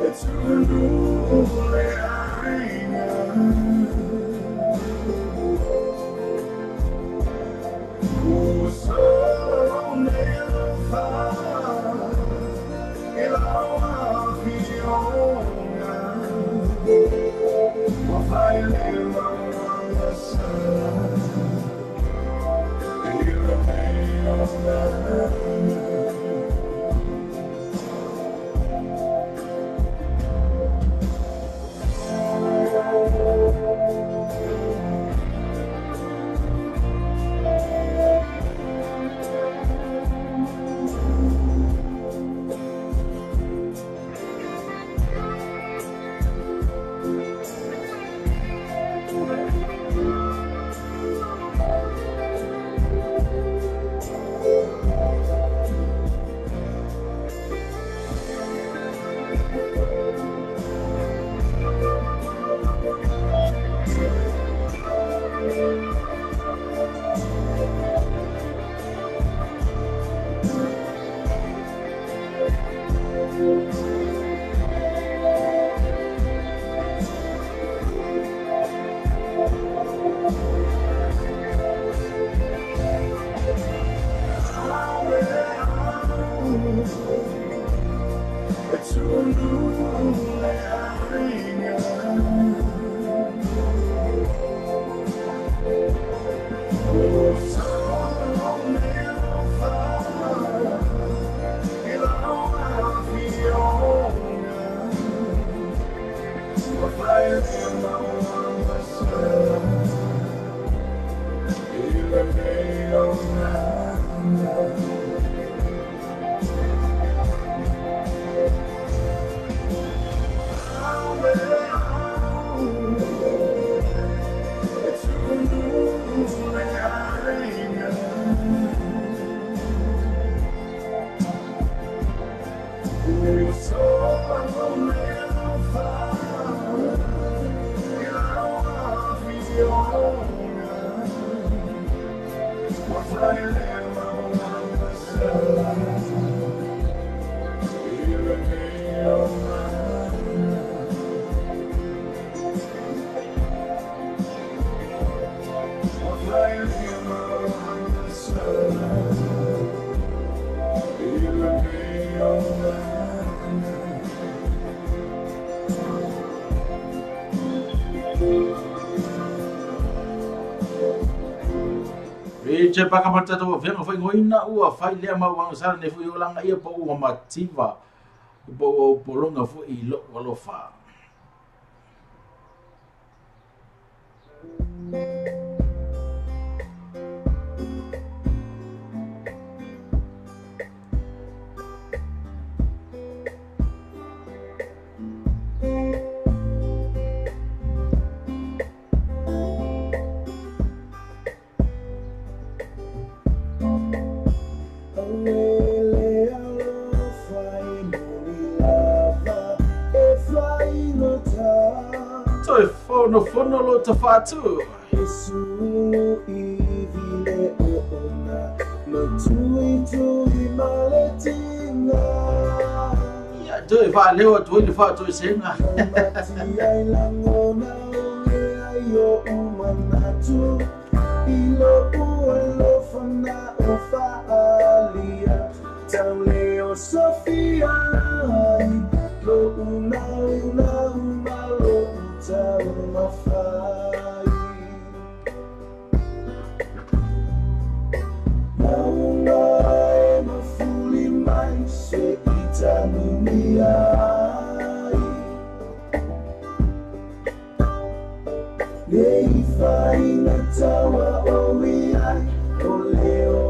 it's a new Che baka mata to venga foi ngoina ua fai le ma wang sala ne foi olanga ia po ua mativa po polonga foi I lo walo fa fono lo tafatu Yesu ivile oona matui tui maletinga ya doi va leo tu fa tu senga Matia ilangona ole ayo umanatu ilo uelo fana ofa alia tauleo Sofia lo una umalo mafai Naungai mafuli mai se itanumiai Leifai na tawa oiai Oleo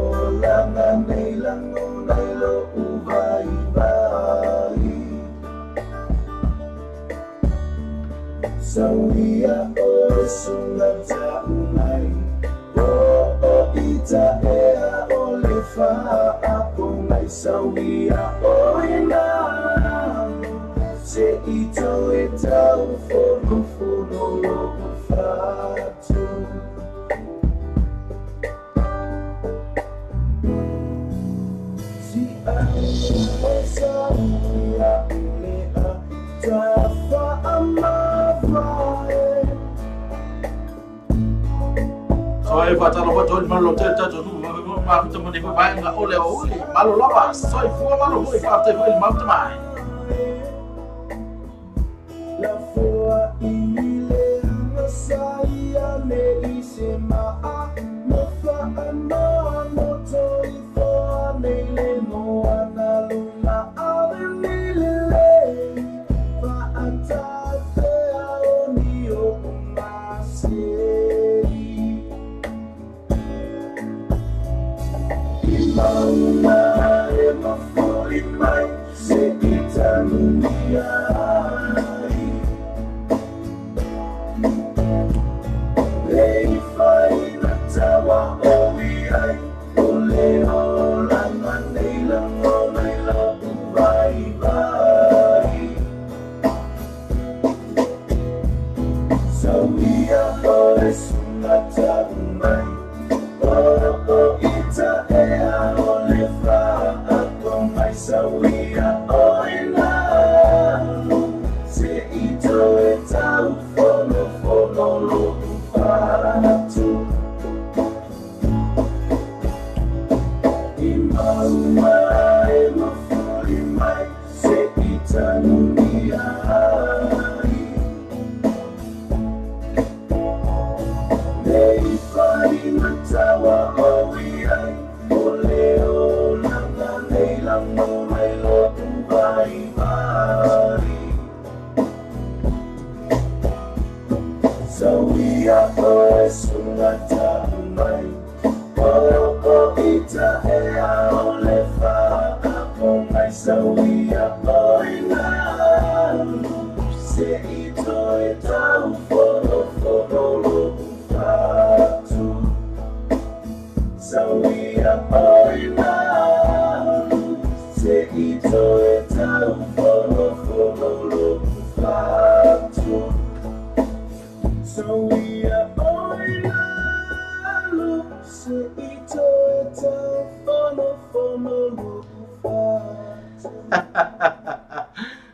langa neilango nailo uvai vai Sawia o sungata unai o ita ea olefa apongai sawia o ina se ito eta ufono fono lo ufatu Si a sawia ulea tafa Soy fatalo botol malo teta to nu ma to mo ni ba nga ole ole malo lava soy fu malo foi fa te foi mal mai La foa ile na saia me isema a no fa ana no toi foa me le no ana luna ave mile fa ata te a oni o masi Mauma e mafoli mai se itanumiai Lei fai na tawa oiai Ole o langa neilango nailo vai vai Sawia ore sungata umai O ita ea olefa ako mai sawia o ina Se ito eta ufono fono lo ufatu Imauma e mafuri mai se itanumiai Sawia oe sunata mai o ita ea ole fa ako mai sawia oe na se ito e tau fono lo fatu sawia oe na se ito e tau fono lo fatu. So we are oilalo se ito eta fono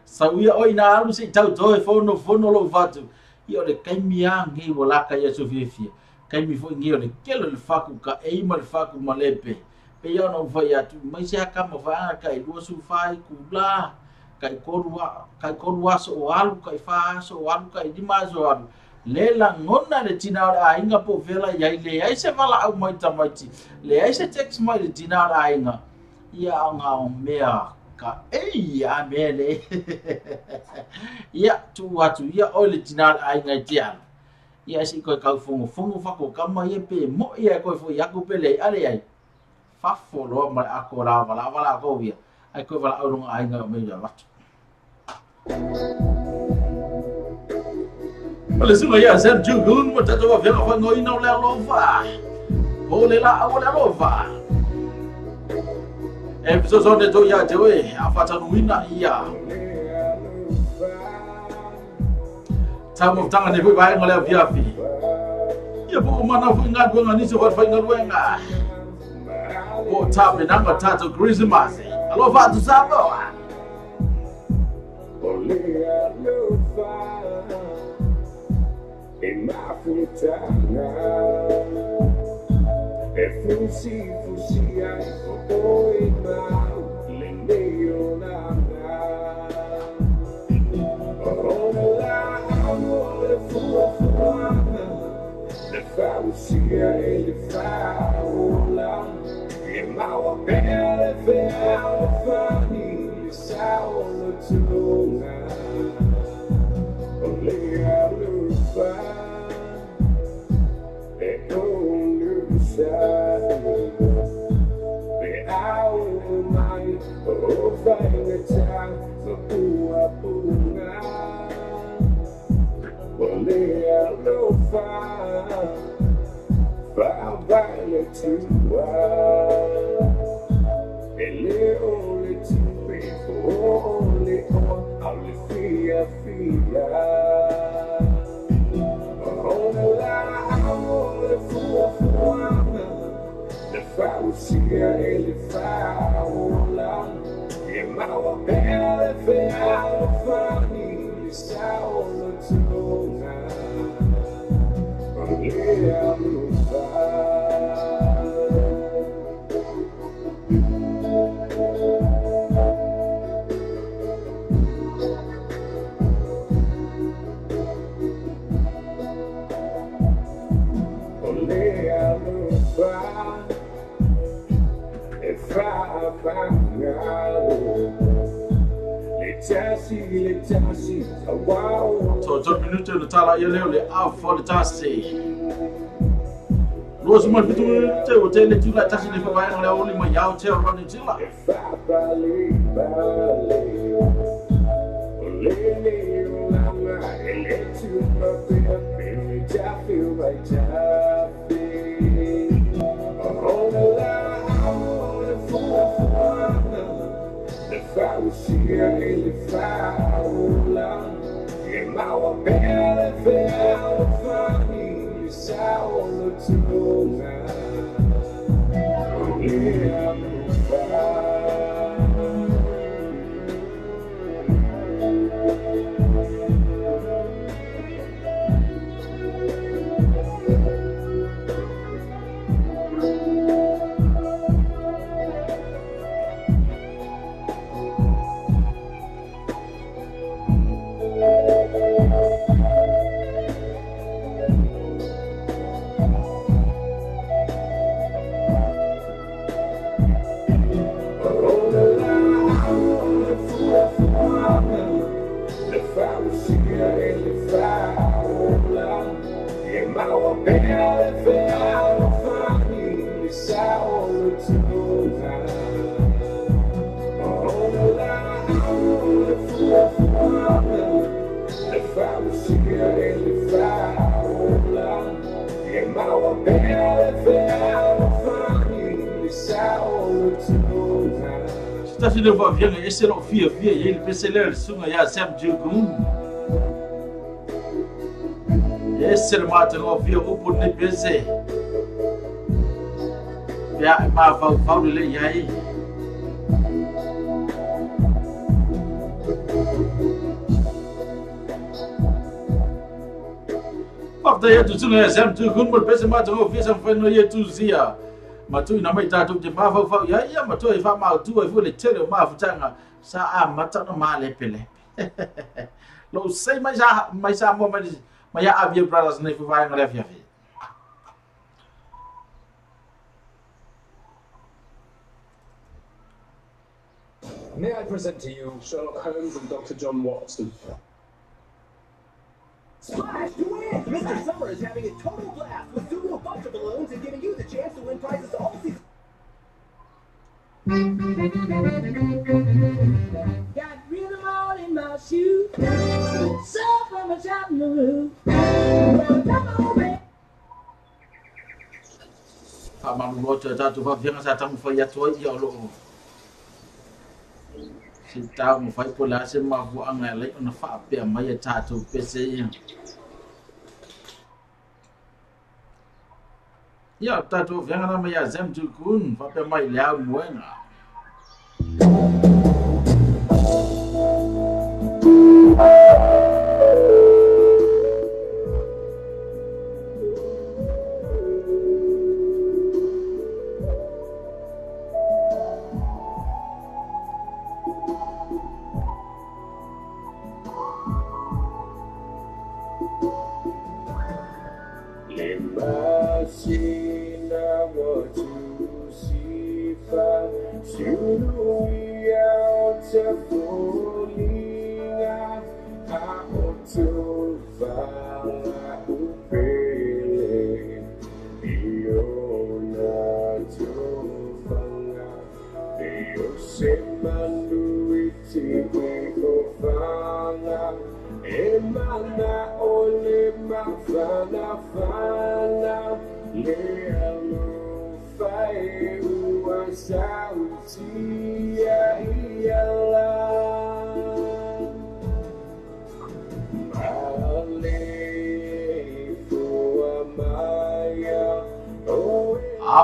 Sauia oina alu se tau toe fono lo fatu. Io le kaimi a ngi wolaka ya sofia. Kaimi fo ngi le kelo le faku ka e ma le faku malepe. Pe yo no vai atu mai se aka ma va ka i lu su fai kula. Kai korua so alu kai fa so alu kai di ma so alu. Lela ngona le tina a inga po vela ya le ai se vala au mai tamaiti. Le ai se text mai le tina a inga. Ia nga o mea ka ya mele ya tu atu ya ole tinal ai ngai tian ya si ko ka fongo fa ko kama ye pe mo ya ko fo ya ko pele ale ai fa fo lo ma akora wala ko via ai ko wala au ai ngai me ya wat Olha se ya ser jugun mo tato va vela fa ngoi no le lova ole la ole lova episode on to ya jewe afata nuina iya tamu tanga ne foi vai ngole viafi ya bo mana foi ngadu ngani se wat foi ngaluenga bo tape nanga tato Christmas alo fatu sabo Fusi ai oi ma le neo na la le fusi ai le faula e ma o belle fe au fani sao lo tuna ole alu fa e onu sa ele faula e mal bela fe alfani saulo tuna Tot minute le tala ye le a for the tasi. Rose mo fitu te o te le tula tasi le fa le o li ma ya te o ni tila. Ele faula e mal bela fe alfani saulo tuna Está filho vai vir, esse não via ele percebeu sunga ya Sam Jugun. Esse mata não via o por ne beze. Ya ma va le yayi. After ya tu sunga ya Sam Jugun por beze mata não via Sam foi no ya tu zia. Matu ina mai tatu te mafa fa ya matu e fa ma tu e fu le tere ma fu tanga sa a mata no ma le pele lo sei mai sa mo mai ya Avia Brothers ne fu vai ngale fia. May I present to you Sherlock Holmes and Dr. John Watson? Splash to win! Mr. Summer is having a total blast with Zulu bunch of balloons and giving you the chance to win prizes all season. Got rhythm all in my shoe, so from a shot in the roof. Amang rocha tatu fa fianga sa tamu fa ya toi ya lo. Si tamu fa pola se ma fu anga le ona fa pe mai tatu pese. Ya tatu fianga na mai Sam Jugun fa pe mai le muenga.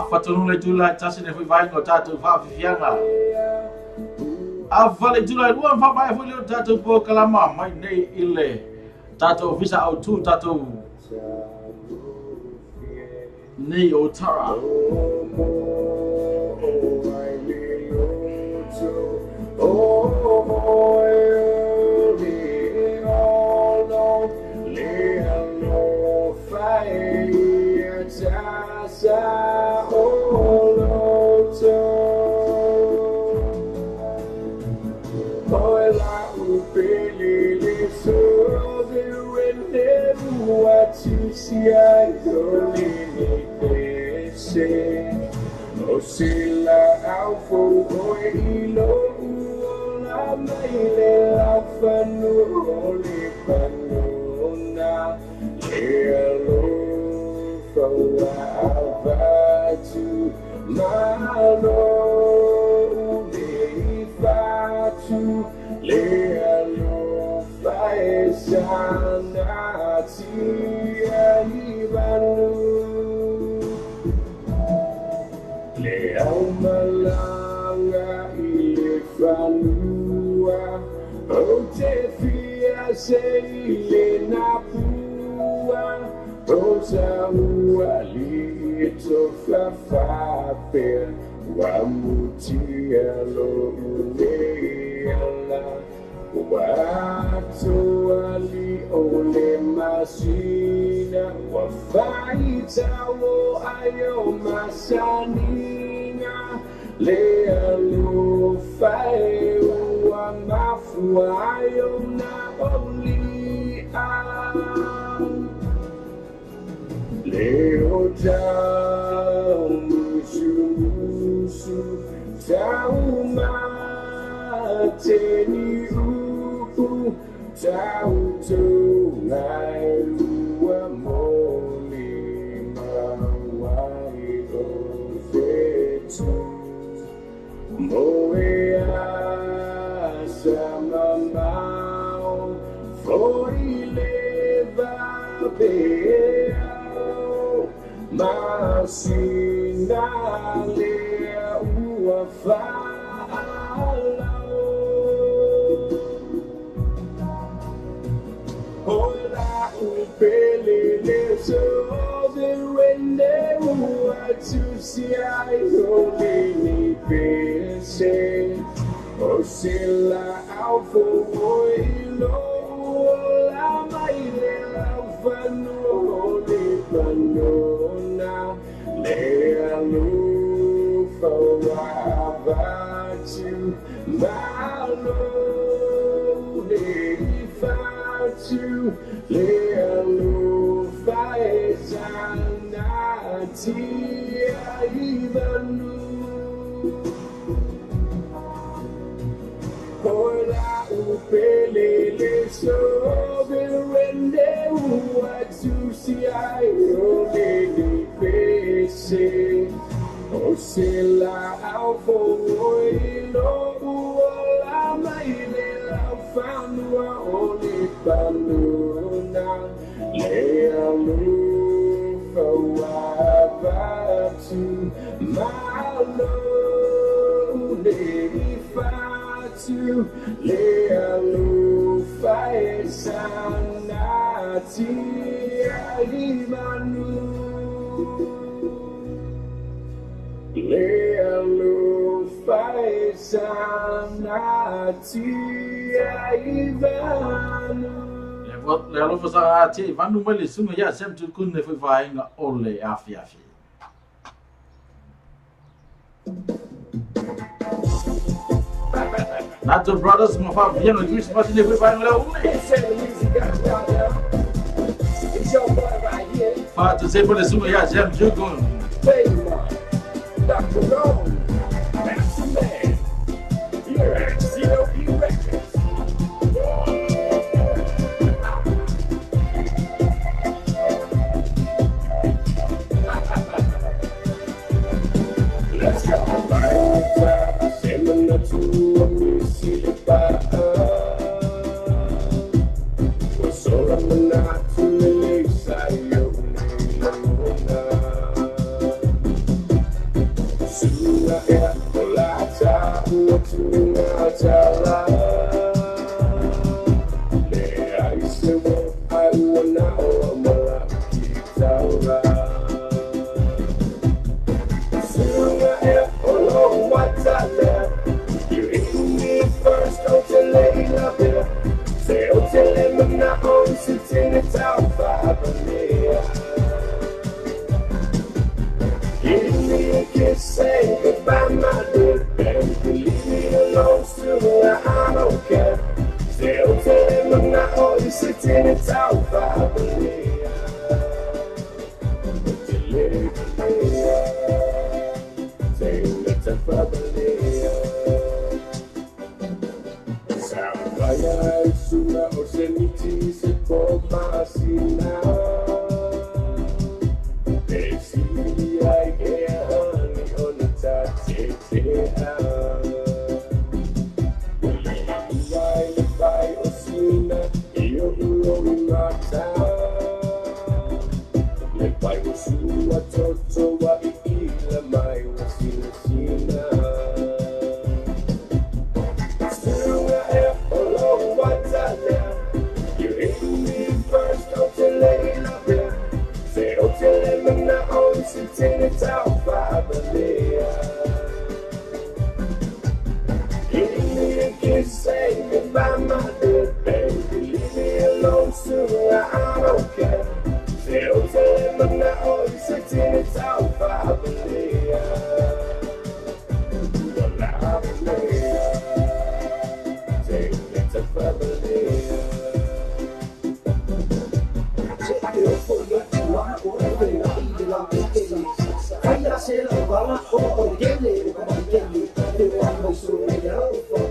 Fatunu le tula tasi ne foi vai no tatu fa fianga. Avale tula ruan fa vai foi le tatu po kalama mai nei ile. Tatu visa au tu tatu. Nei Otara. Osila alfo oi ilo la maile la fanu oli panona lelo fawa avatu malo uli fatu lelo faesana tia ibanu Malanga ifanua Ote fia seile na pua Osa uali tofa fape Wamutia lo uneala Watu ali ole masina Wafaita wo ayo masanina Lea lo fae wa mafu ayo na oli Leo down, mushu, tauma, teni upu, tautu, ngaiua moli, mawai o fetu, moea sama mau, foi leva beau, masinale ua fala. Hola upelele soze wende ua tusiai olini pese osila alfo oilo la maile alfano oli panona lea lufa wabatu malo defatu lea lufa ezanati aivanu. Hola upelele sobe wende ua tusiai oleni pese osila alfo oilo uola maile alfanua oli panuna lea lufa wabatu malo defatu lea lufa esanati aimanu lea lufa esanati aimanu. Le alo fasa ati vanu mele sunga ya sem tu kun ne vai nga ole afi. Nato Brothers ma fa piano di spazio ne vai nga ole. It's your boy right here. Fa tu sei pole sunga ya sem tu kun. Dr. Rome, Master Man, you're at COP Records. Let's go. Sembra tu amici le pa. Solo menato le sai io sulla e colata tula le ai se wo ai wana o mala kitara sulla e olo watala you in me first don't you lay love it say oh tell him I'm not on sitting it out for me. Give me a kiss, say goodbye, my dear baby. Leave me alone soon, I don't care. Still tell him I'm not always sitting it out for me. But you live me, saying it's a family. Sound fire, sooner or semiti, se por masina. bala o gele o gele te wa mo so ya o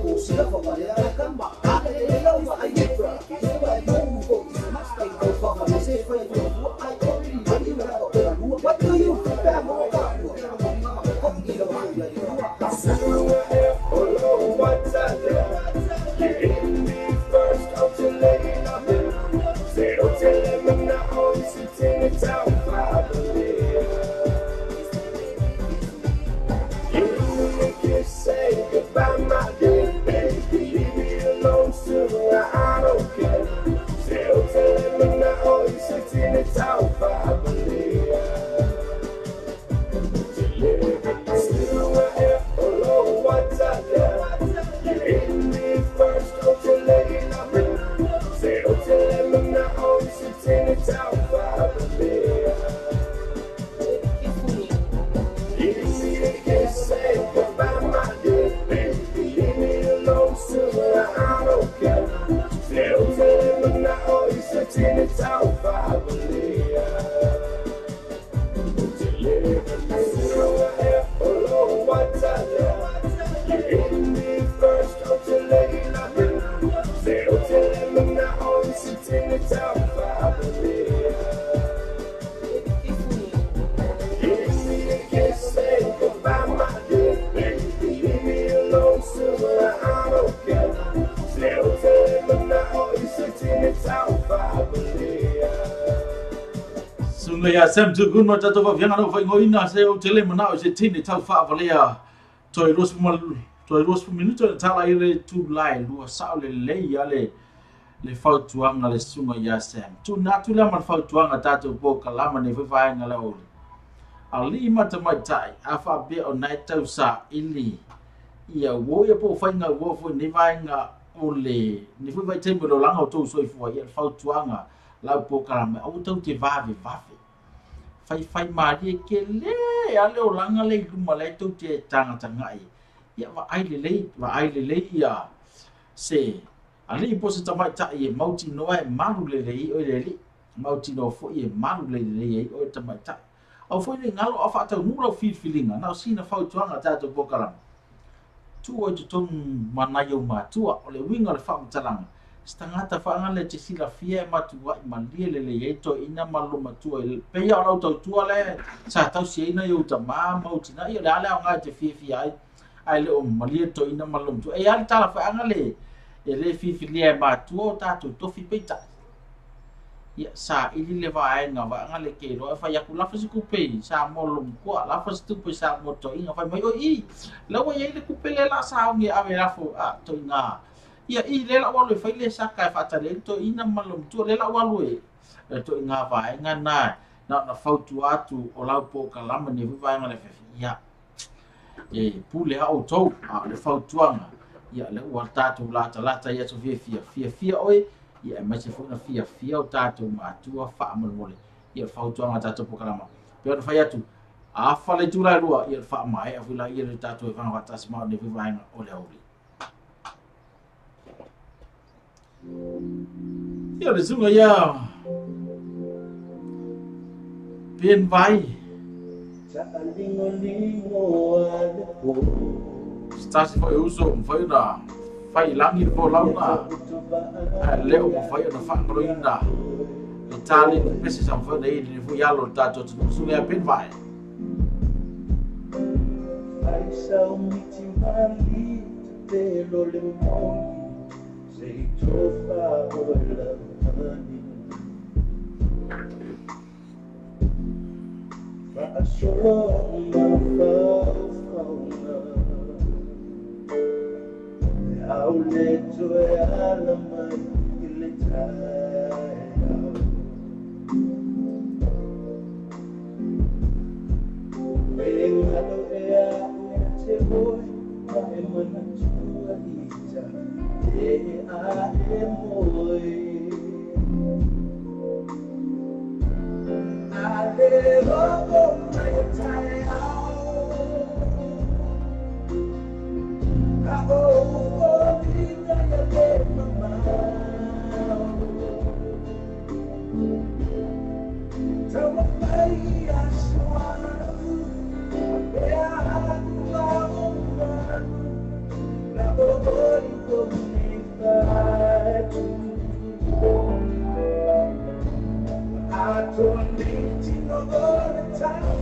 ko si la fa ya ka ma ale la wa ai pra so ai mo ko ma ai ko fa ma se fa yo ai ko ni ni na ko la lu what do you fa mo ka ko ni lo ma ya yo what's that? You hit me first, I'm too late. Say don't tell them I'm not home, sitting in town, probably. Say goodbye, my dear baby. Leave me alone soon, I don't care. Still tell them now, oh, you sitting in town, probably. Still here, alone, what's up there? You hit me first, don't you lay it up. Still tell them now, oh, you sitting in town, probably. Say goodbye, my dear baby. Leave me alone soon, I don't care. Still tell them now, oh, you sitting in town, probably. Still here, alone, what's up there? You hit me first, don't you lay it up. Still tell them now, oh, you sitting in town, probably. Say goodbye, my dear baby. Leave me alone soon, I don't care. Still tell them now, oh, you sitting in town, probably. Sungai ya sem tu gun mata tu viang anu fai ngoi na se o tele mana o se tini tau fa valea toi ros minuto ta la ile tu lai lu sa le ya le fau tuanga le sungai ya sem tu na tu la man fau tuanga ta tu po kalama ne vai ngala o ali mata mai tai afa be o nai tau sa ili ia wo ya po fai nga wo fo ni vai nga ole ni fu vai tembo lo langa o tu so fo ia fau tuanga la po kalama o tau te vavi fai mari ke le ale o langa le luma le tau te tanga ai ia va ai le ia se ali po se tamai ta ia mauti no ai maru le o le mauti no fo ia maru le o tamai ta au foi ni ngalo afa ta mura feelinga na sina fau tuanga ta to bokalam tu o tu ton manayo matua o le winga le fa mtalanga stangata fa ngale te sila fia matua I malie le to ina malu matua pe ya ro to tu le sa tau si ina yo ta ma mauti na ia dale nga te fia ai le o malie to ina malu tu e al ta fa ngale e le filia matua ta to fi pe ta ia sa ili le vai nga va ngale ke ro fa ya kula fa se kupe sa molum ko la fa stu pe sa moto inga fa mai o I la wa ye le kupe le la sa ngi ave la fo a to nga ia I le la wa le fa le sa ka fa ta le to ina malum to le la wa le to nga vai nga na fa tu atu o la po kalama ni vai ngale fa ia e pule au to a le fa tuanga ia le wa ta tu la ta ia so fia oi ia mai se fona fia o tatou matua fa amole ia fa tuanga tatou pokalama pe ona fai atu a fa le tula lua ia fa mai a fila ia le tatou fa ngata sma ne vai ole ia le sunga ia pen vai stasi fa uso fa na fai langi po launa leo mo fai na fa ngoloina Itali pesi sa fa dei ni fu yalo tato tu su ya pen vai I shall meet you early there le morning say to fa love honey fa sure I'll let you out of my don't need to know all the time.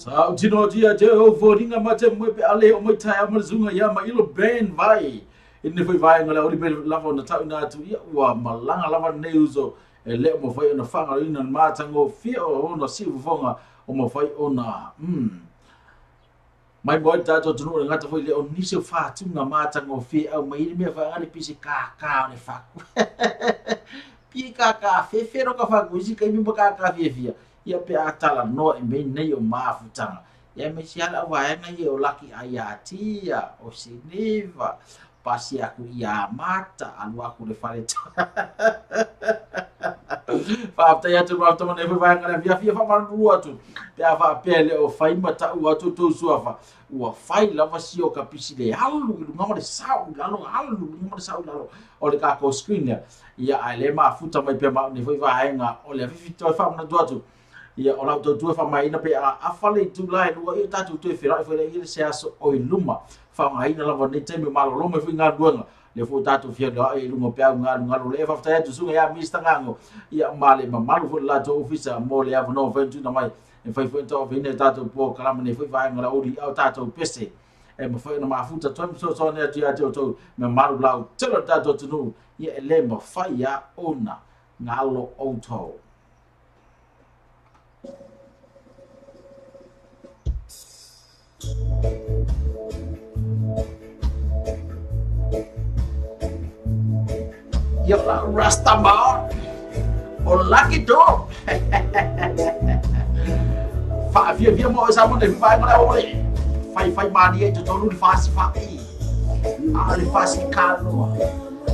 Sao tino dia jeo voringa mate mwe pe ale o mai tai amazunga ya ma ilo ben vai. Ini foi vai ngala ori pe lava na tau na tu ia wa malanga lava neuzo e le mo foi na fanga ina matango fia o no si vonga o mo foi ona. Mai boy tato tunu ngata foi le o nise fa tu na matango fia o mai me fa ngani pisi ka ne fa. Pi ka fe ro ka fa kuzi kai mi ka fia. Ia pe atala no e me nei o mafutanga. Ia me si ala waenga i o laki ayatia o sineva. Pasi aku ia mata anu aku le faleta. Fa ya tu ma tama ne fa ngana via fa manrua tu. Pe ava pele o fai mata u atu to suafa. Ua fai lava si o kapisi le halu i ngama de sau lalo halu ngama de sau lalo. O le ka ko screen ya. Ia ale mafuta mai pe ma ne fa nga o le fi to fa na tu. Ia ola tu fa mai na pe a fale tu lai lua i tatu tu fira fa le i se aso o iluma fa mai na lava ni teme malo lo me finga duanga le fu tatu fia da i lungo pe nga le fa ta tu sunga ya mista ngango ia male ma malu fu la to ofisa mo le ava no ventu na mai e fa to vine tatu po kala me fu va nga ori au tatu pese e ma fa na ma fu ta so ne tu ya to me malu la telo tatu tu ia le ma fa ya ona ngalo auto. Yalla Rastaman o lucky dog. Fa via mo sa mo ne vai ngala ore. Fai mani e to lu fasi fa i. Ale fasi calo.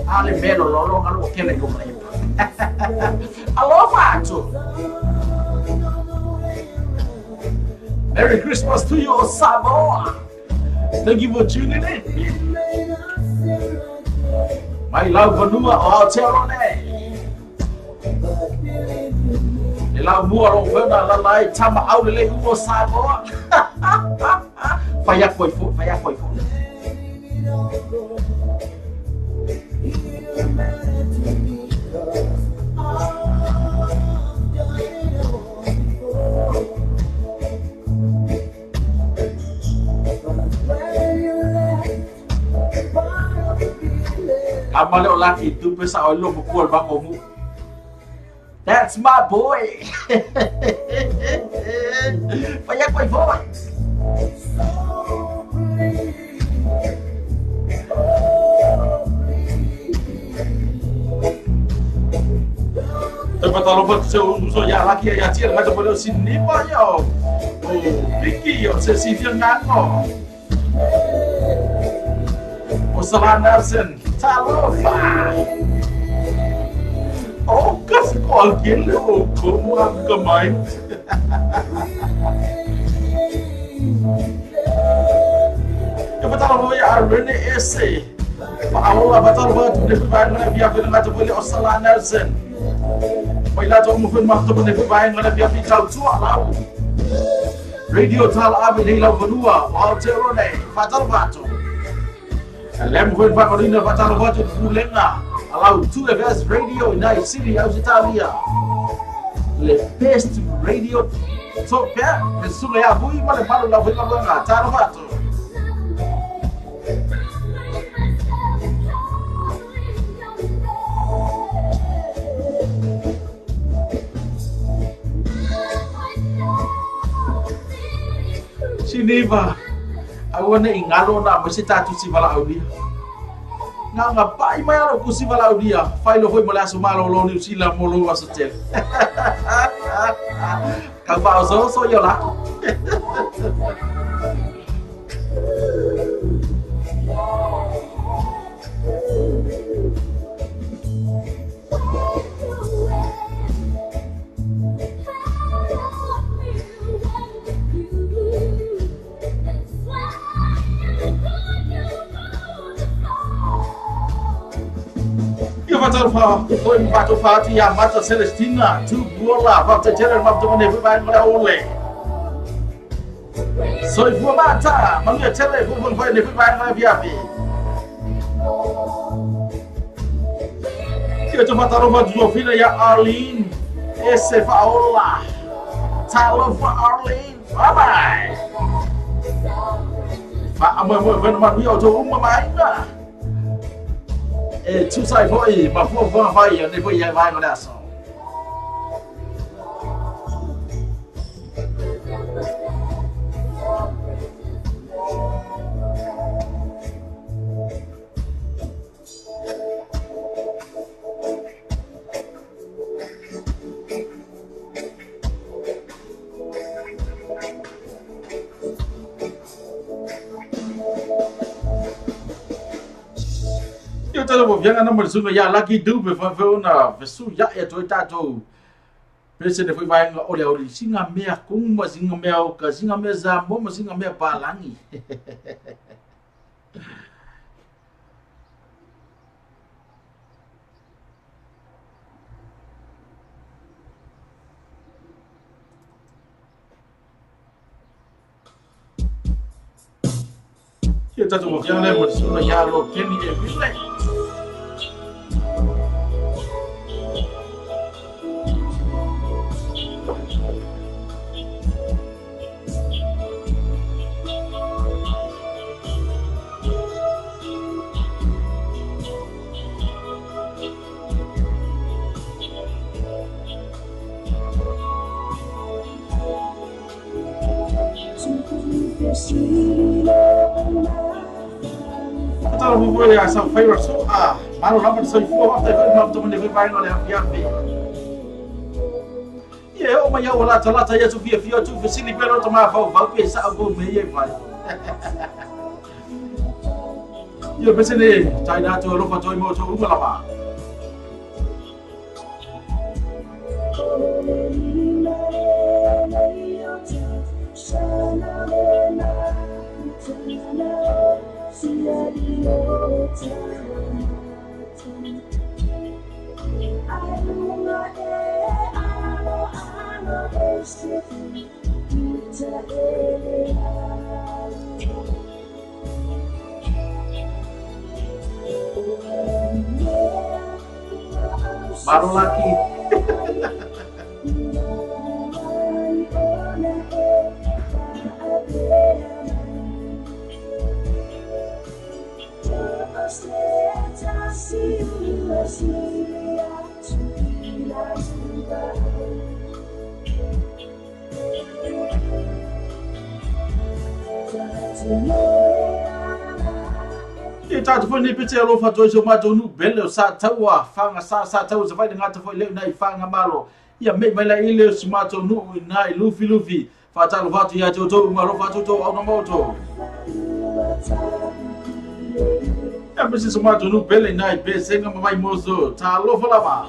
Ale meno lolo ngalo kele ko mai. Alo fato. Merry Christmas to you, Samoa. Thank you for tuning in. My love Vanua Aotearoa. E la mua ro vena la lai tama au le uo Samoa. Fai foi fo. You're pale o laki tu pesa o lo pukul bangomu. That's my boy. Banyak boy. Tempat lupa so ya laki ya cil macam boleh sini pa yo. Oh, Vicky yo sesi dia ngano. Osalanarsen, talofa. Oh, kas kualkin lo kumam kemain. Ya betul lo ya Rene ese. Allah betul betul ni bayang biar kita macam boleh Osalanarsen. Baiklah tu mungkin waktu pun dia bayang ada biar kita tua lau. Radio tal abi di lau kedua, Walter Rone, Fatal Batu. Lem mungkin pak Orina Fatal Batu Fulenga, lau 2FS Radio in Night City, Australia. Le best radio top ya, besul ya, bui mana malu lau Fulenga, Fatal Batu. Neva, aku ni ingalo na mesti tatu si bala audia. Ngapai mai aku si bala audia. Failo foi mala sumalo lo ni sila molo wasotel. Kau pauso so yo la. Foi membaca fati yang mata Celestina tu bola waktu jalan waktu mana bermain pada oleh. So ibu mata mana jalan ibu pun boleh bermain pada biapi. Kita cuma taruh baju film ya Arlene, Esefa Ola, Talofa Arlene, bye bye. Pak amal benar dia tu main lah. Chú sai phôi mà phôi phôi phôi ở đây phôi dài vai của đã sao? Kalau mau jangan nombor sungai ya lagi du befa na besu ya ya tu tato. Presiden foi vai olha olha singa mea kung mas singa mea ka singa mea zambo mas singa mea palangi. Kita tu mau jangan nombor sungai ya lo kini je bilai. Kalau buat ya sama favorite so malu lama saya buat apa tapi malu teman dia main oleh api. Ya, oh maya wala tala saya tu via tu sini pelo toma fau pesa aku meye pai. Yo besene China tu lo foto mo tu lama. Baru lagi. See Tatu foi ni pete lo fa tojo mato nu bele sa tawa fanga sa tawa vai ngata foi le nai fanga malo ia me mala ile sumato nu nai lufi fa talo vatu ya toto maro fa toto au moto ya bisi sumato nu bele nai be senga mai mozo ta lo fa lava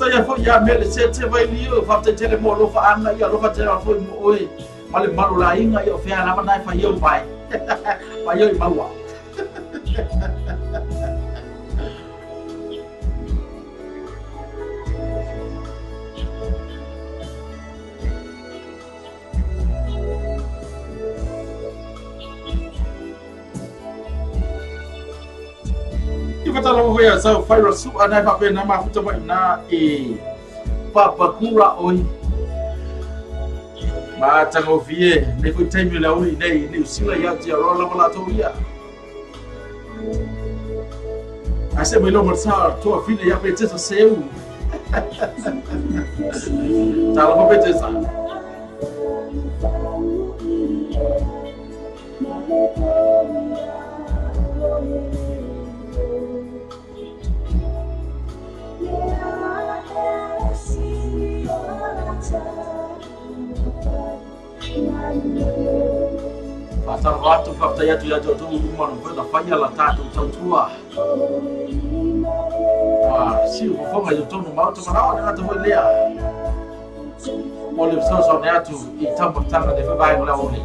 ya fo ya mele se vai lio fa te tele mo lo fa anga ya lo fa te fo mo oi male malu la inga yo fe ana na fa yo vai fa yo mawa Talo ya sa fairo su ana fa pe na ma futa mai na papa kura oi ma tango vie ne ko time la oi nei ni sila ya ti rola mala to ya ase me lo marsa to fine ya pe tsa seu talo pe tsa Pasal waktu fakta ya tu ya tu rumah rumah fanya la tatu tua. Wah, si o fonga yo tu no mau tu marau na tu lea. Oleh so ya tu I tambo tanga de vai la oli.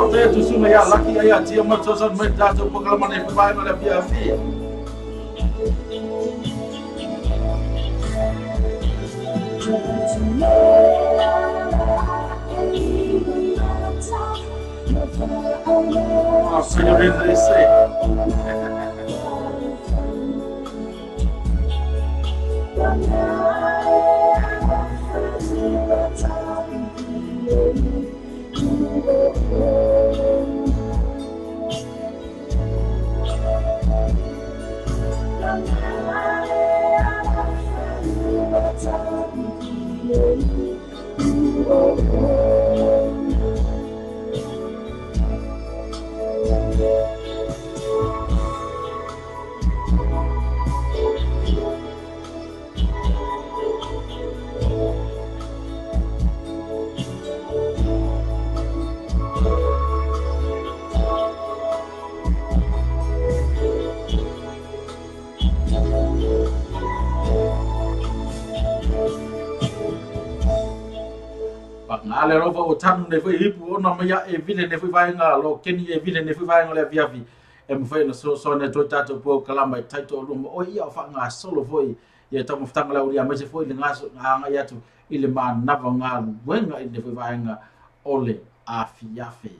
Oke, tu semua ya laki ayah dia mertosan mendatuk pengalaman yang berbaik oleh BFV. Oh, senhorita, isso aí. Ale rova o tanu ne foi hipu ona maya e vile ne foi vai nga lo keni e vile ne foi vai nga le viavi e mo foi no so ne to tato po kalama taito lo o ia fa nga solo foi ye tamo ftanga la uria mase foi le nga nga ya tu ile ma nava nga wenga ne foi vai nga ole afiafe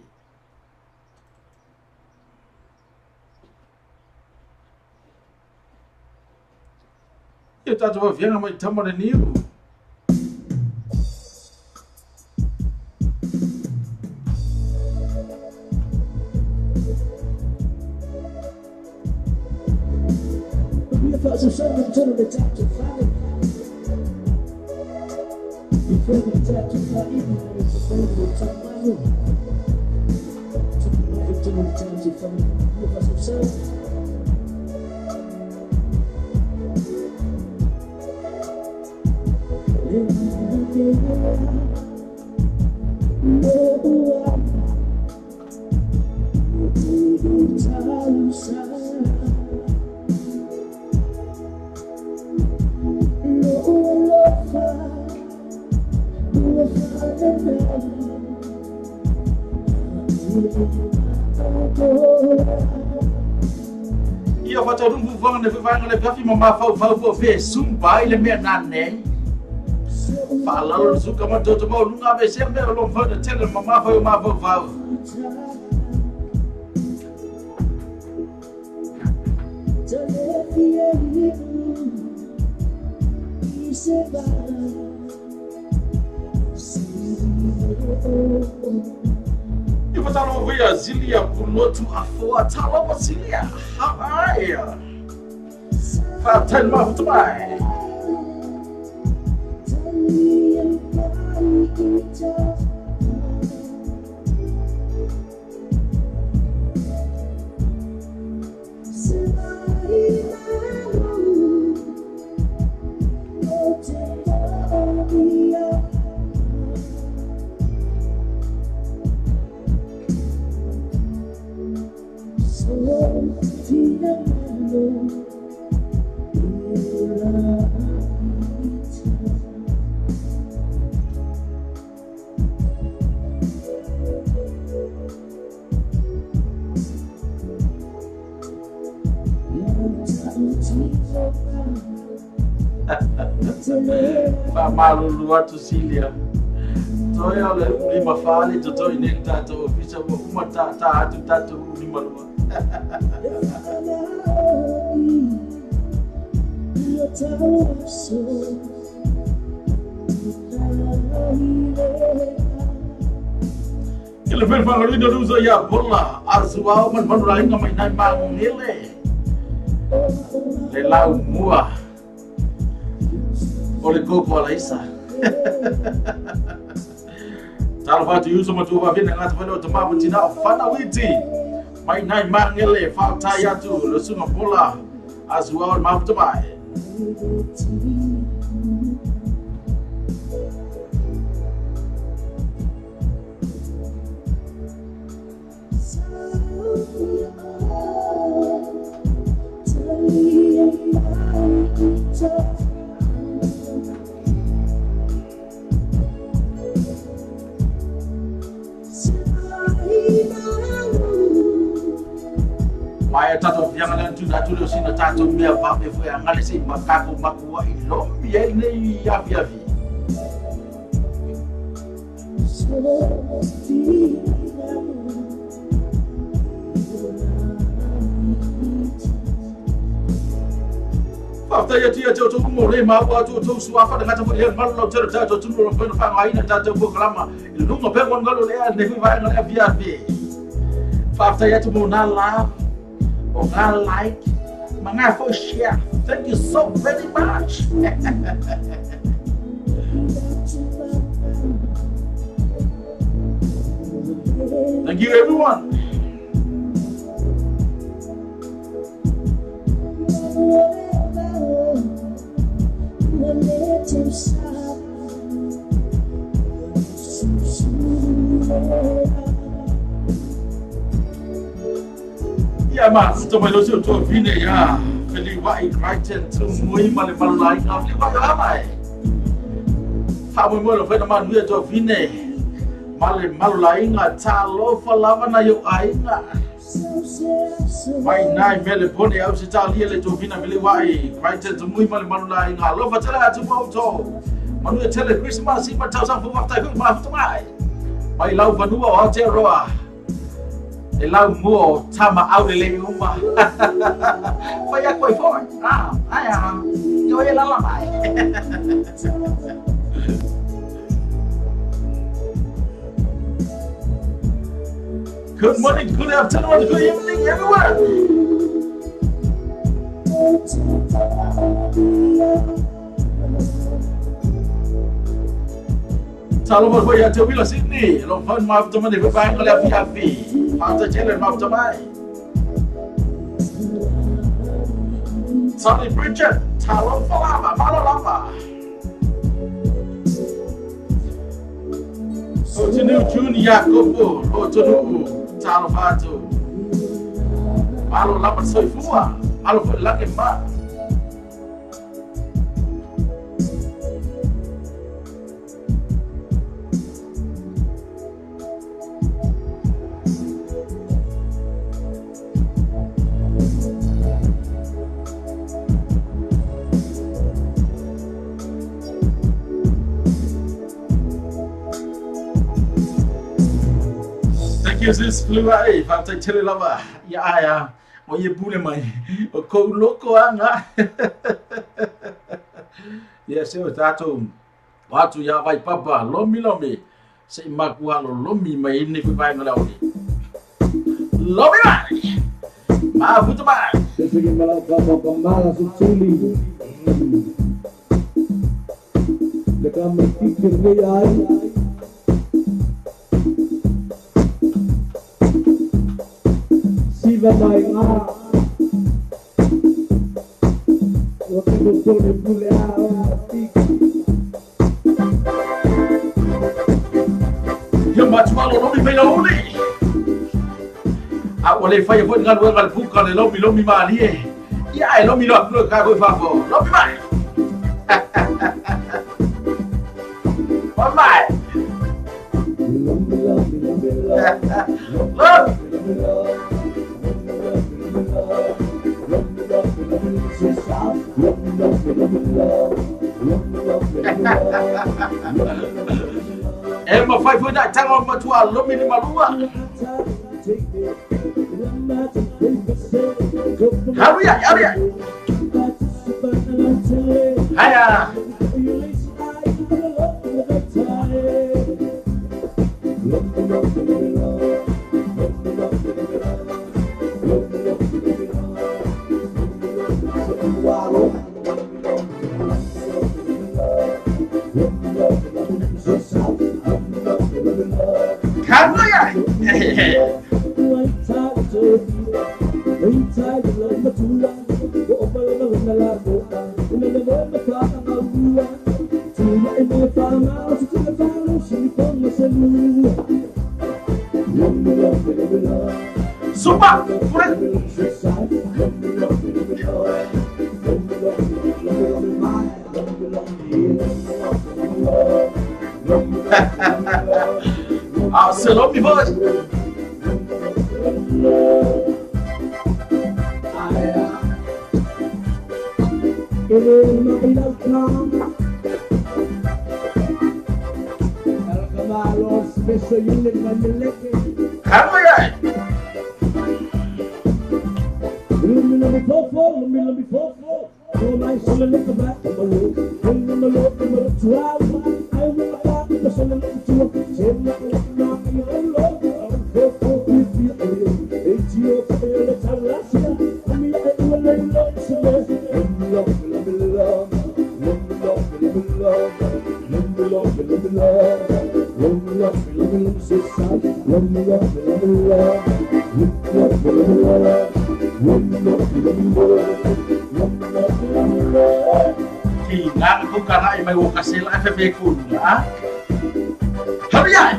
ye tato va vienga mai tamo ne niu So something to the top to find it. Before the top to find it, it's the favorite top my room. To be like to the top to find it. You for some self. Ia fa tau rungu vanga ne vanga le gafi mama fau fe sumba ile me nane. Fa la su kama to mo lunga be sembe lo fa de tele mama fau. You put on over here, Zilia, Pulotu, Afua, Talo, Zilia. How are you? 5-10 miles to buy. Malu luar tu Silia. Toya le lima fali to toy nek tato bisa uma ta tato lima luar. Kila vel fangari do uso ya bola azwa man rai ngamai nai mang nile. Le lau mua. Oleh koko alaisa. Talva tu uso matu va vina ngata velo tama butina fana witi. Mai nai mangele fa taya tu lo sunga bola azwa ma butai. Mai tato yang lan tu datu lo sina tato mia va me foi angale sei makaku makua ilo mia nei ya via vi. After ya tia to mo le ma wa to suafa dengan tamu dia mal lo ter tato tu lo fa fa ai na tato programa lo mo pe mon galo le ne vai ngale via vi. After ya to mo na la or I like my for share. Thank you so very much. Thank you everyone. Ya mas, tu mai losi tu vine ya. Feli wai Brighton tu mui male malai ngafli wai amai. Ha mui mo lo fe na nu tu vine. Male malai nga talo falava na yo ainga. Mai nai vele pone au se tali le tu vine feli wai Brighton tu mui male malai nga lo fa tala tu mo to. Manu tele Christmas i pa tau sa fu wakta ku ma fu mai. Mai lau vanua o te roa. E lau mua tama au le uma. Foi a coi foi. Ai yo e la mai. Good morning, good afternoon, good evening, everyone. Salam buat ya Tewila Sydney. Lompan maaf teman di bang oleh api-api. Mata channel maaf teman. Sally Bridget, Talon Falava, Malalava. tunu Junior Kopo, o tunu talo fatu. Malo lapat soifua, malo lagi mbak. This flew away. If I tell you lava, yeah, or you bully my cold loco, yes, it was that home. What to ya by papa, lomi, say Magualo, lomi, my nigga, lomi, my foot back. Siva mai nga, waktu itu boleh Yang macam mana lomi meloli? Aku boleh fire pun dengan orang bukan lomi mali. Ya, lomi lomi kau faham? Lomi mai. Mai. Emma fai foi da tango matua lomi ni malua. Hurry up. Hiya. Sumpah, Selom ni bos. Kamu ya? Tidak, bukan ai mai kasih lah FB kun, ah. Hurry up.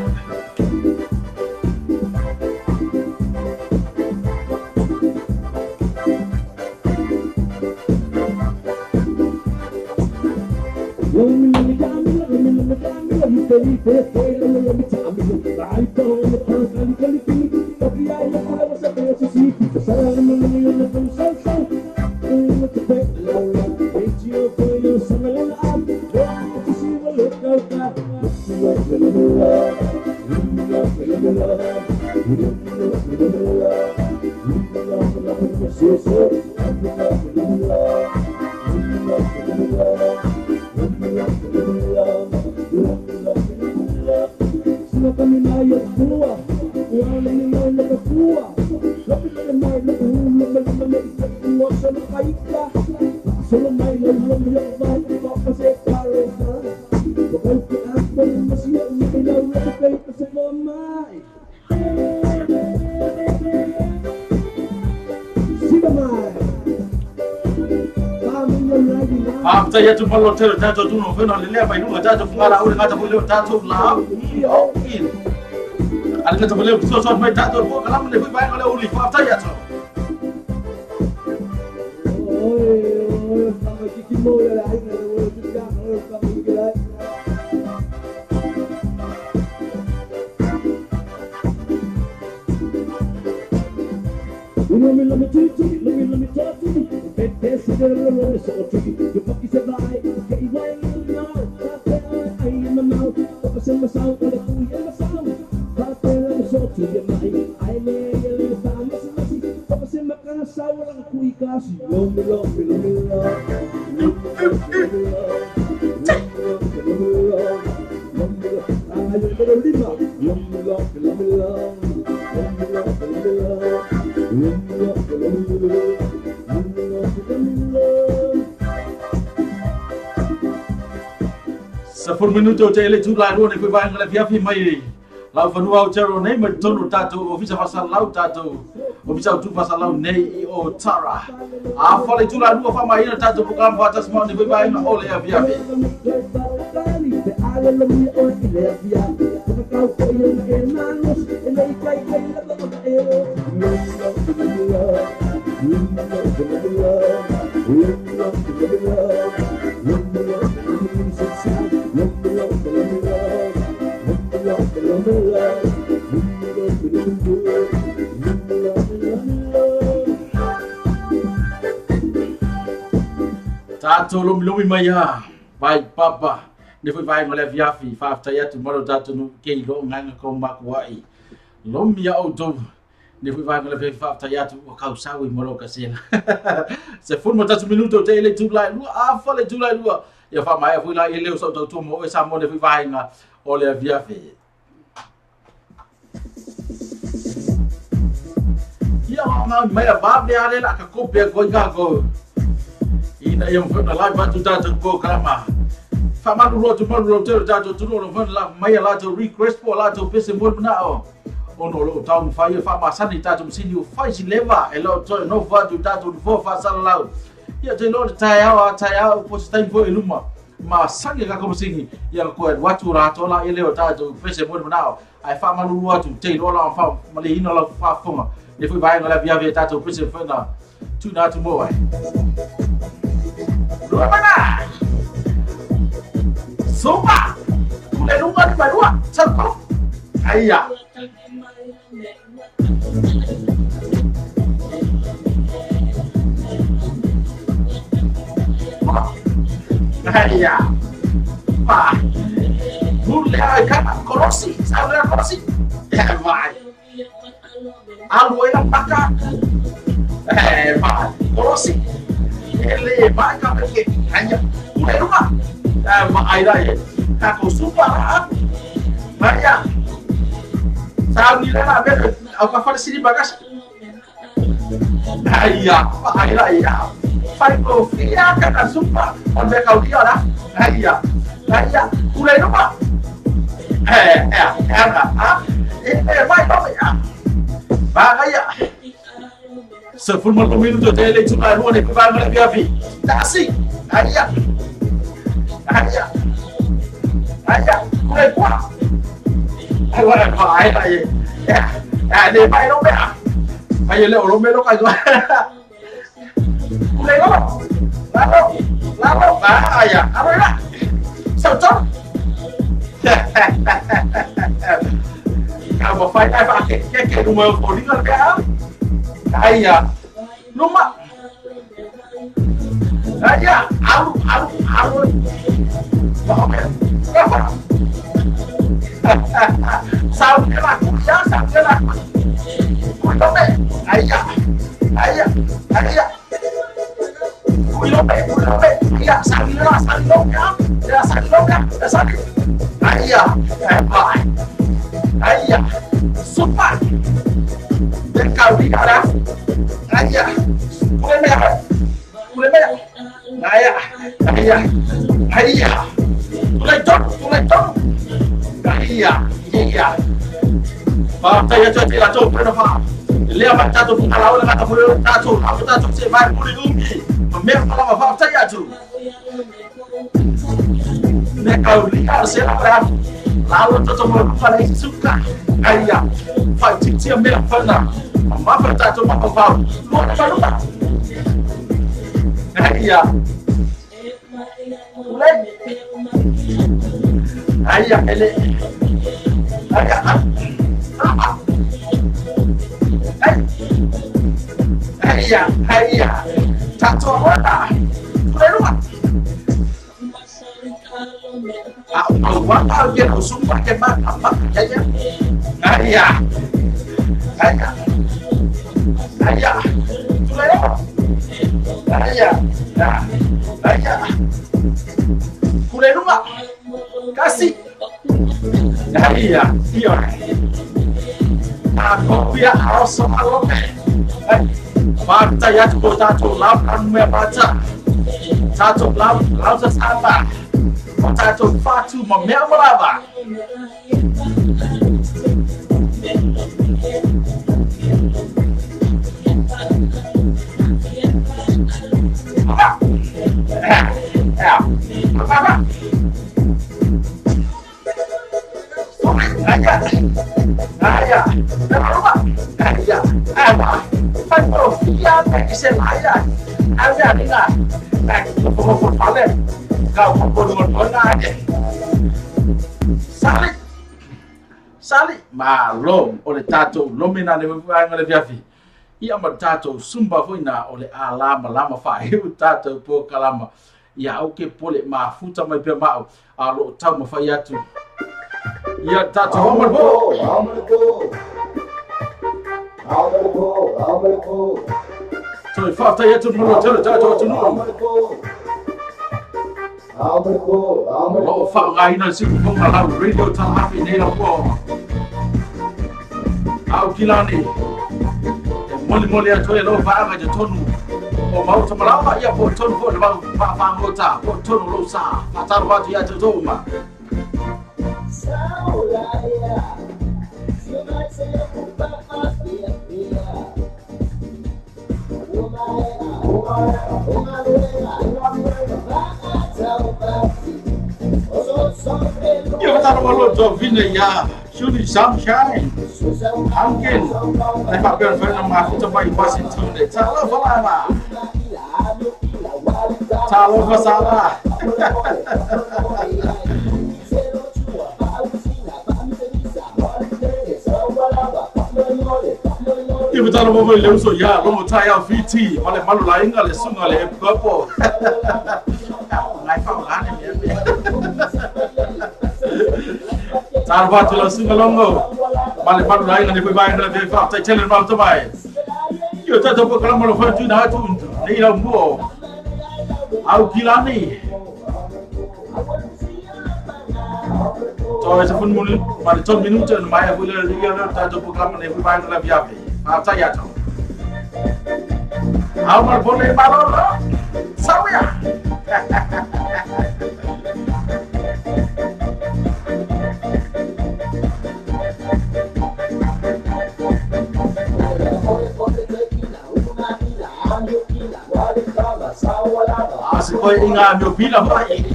Saya cuma lotel, saya cuma tu, nak lelai, bayi nu, saya cuma ngalah, orang kata boleh, saya cuma lau, Ada kata boleh sosok mai tak tu kalau boleh pergi bayang oleh uli apa saja tu. Sampai kiki mula lah ini ada juga sampai kiki lah. Let me talk to you. Best is a little sort of you fucking survive. Get away now. I in my mouth. Focus in my sound. All the food in my sound. But then I'm so to your mind. I may a little time. Focus in my kind of sour like a quick gas. Love me. Sepuluh minit tu cai le jumlah dua ni kau bayang le via mai. Lau fanua o cero nei mai tonu tatu ofisa pasal lau tatu. Ofisa tu pasal lau nei o Tara. A fole jumlah dua fa mai tatu bukan batas mau ni kau bayang oleh via. Tato lumi maya, baik papa. Ni foi vai ngole viafi, fa taya tu malo tato no ke lo nganga ko makwai. Lumi ya auto. Ni foi vai ngole viafi fa taya tu kau sawi malo kasela. Se fun mo tato minuto te ele tu lai lu a fale tu lai lu. Ya fa mai foi la ele so tu mo e sa mo ni foi vai nga ole viafi. Ya ma mai ba be ale la ka kopia go gago. Ina yang fana la ba tu tato ko kama. Fama lu tu malu tu tato tu no fana la mai la tu request po la tu pese mo na o. Ono lo tau fa ye fama sani tato msini u fa si leva elo to no fa tu tato fo fa sal la. Ya te lo taya po stai fo eluma. Ma sange ka ko msini ya ko watu ra to la ele o tato pese mo na o. Ai fama lu tu te lo la fa mali ino la fa foma. Ne fui vai ngala via via tato pese fana. Tu na tu mo ai. Dua mana? Sopa. Kule rumah di bawah. Serta. Ayah. Ayah. Pak. Mulai kan korosi. Saya korosi. Baik. Alu yang pakar. Baik. Korosi. Ele vai cá porque hanya mulai rumah. Mai dah ye. Aku super ah. Maya. Saya ni lah ber. Aku faham sini bagas. Ayah, ayah ayah. Fai kopi ya kan super. Ambil kau dia lah. Ayah, ayah. Mulai rumah. Ah. Mai kau ya. Bahaya. Sepuluh minuto tele cuma dua ni kembali lagi api. Tasik, ayah, mulai kuat. Ayah, ni main lomba. Ayah le lomba lo kau. Mulai lalu, ayah, apa lah? Socok. Kamu fight apa? Kek rumah kau tinggal kau. Ayah, rumah. Ayah, alu. Bapak, apa? Sampai aku. Kulope, ayah. Kulope, ayah, salilong. Ayah, ayah, sumpah. Dan kau bicara, ayah, mulai merah, ayah, mulai jom, ayah, Faham saya cuci lah cuci pernah faham. Lihat macam tu kalau nak boleh tahu, aku tahu sebab boleh umi. Memang kalau faham saya tu. Nek kau lihat siapa lalu tu semua paling suka. Aya, fighting tia me fana. Ma fa ta to ma fa. Lo fa lo. Aya. Aya ele. Aya. Aya, aya. Ta to wa. Lo. Apa dia usung pakai apa ya? Ayah, ayah, ayah, ayah, ayah, kulai rumah, kasih, ayah, iya, aku biar harus malam, baca ya cukup tajuk lapan membaca, tajuk lapan sesama. Tajuk Fatu Mamelaba. Kau pun aja. Sali malum oleh tato lomina ne vanga le viafi. Ia ma tato sumba foina oleh lama fai tato po kalama. Ia oke pole ma futa mai pe mau alo tau ma fai atu. Ia tato hombo. So fa ta yetu mo tele tato tu no. Lo fa ngai na siku ko ala radio ta happy nei la po. Au kilani. Moli atoe lo fa nga tonu. O mau to mala ya po tonu po ba fa ngota po tonu lo sa. Fatar wa ya to ma. Yo ta lo to vine ya. Shooting sunshine. Angin. Lepas girlfriend nama aku coba Washington deh. Salah falama. Salah masalah. Ibu tahu apa yang so ya, lo mau tanya VT, malu lain kali sungai le berapa? Ngai faham kan ini? Tarbat tu langsung ngelonggo, malu lain kali berbayar dari VT, tak challenge malu tu baik. Yo tak tahu kalau malu faham tu dah tu, ni lah mu, aku gila ni. So sepun mulu, malu 10 minit je, maya boleh dia tak tahu kalau malu berbayar dari VT. Apa ya tu? Awak boleh malu lah, saya. Asyik kau ingat meu bila baik.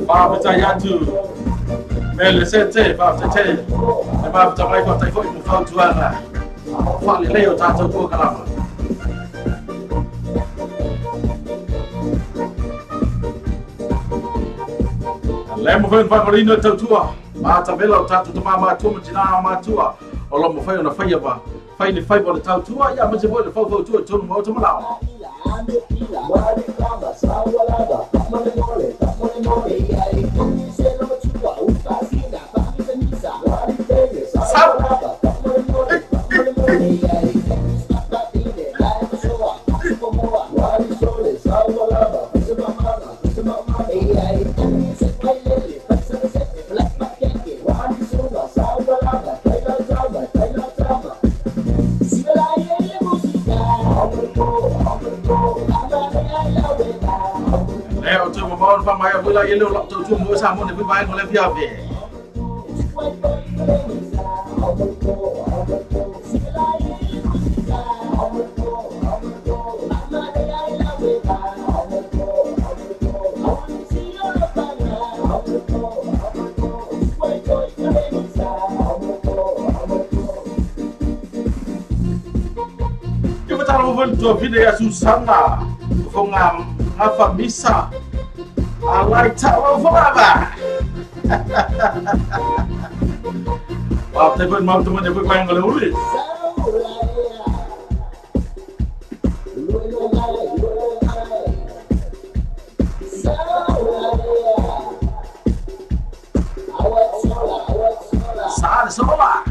Bapa saya tu, mele sete, bapa sete, bapa sampai kau tak kau mau jual lah, faham leo tak tahu kalau. Lemo foi favorino tau tua, ma tabela tatu tu mama tu mjina ma tua, olo mo foi na foi ba, foi ni foi bo tau tua, ya mo se bo fo tua tu mo tu mala. e o tu mo fa mai o la yelo la tu mo sa mo ne vai ko le via ve Tua vida ya Susana Fongam Ngafa Misa Alai Tawa Fongaba Wah, telepon mau teman telepon main kalau ulit Saat sola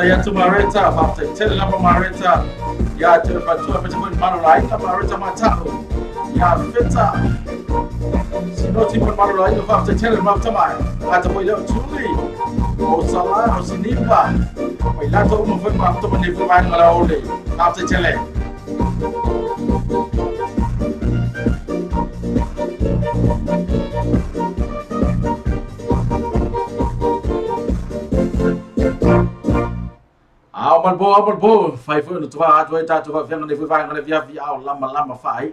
ya tu Marita, Bapta, tell number Marita, ya tu Fatua, Fatua, Marolai, Marita Matao, ya Fita, Sinoti Marolai, Bapta, tell him after my, Atamoyo Tuli, O Salah, O Sinipa, we let him move him after when they go back on all day, after Chile. Amal bo, fai foi no tua tua ta tua venga ne foi vai ngale via via lama fai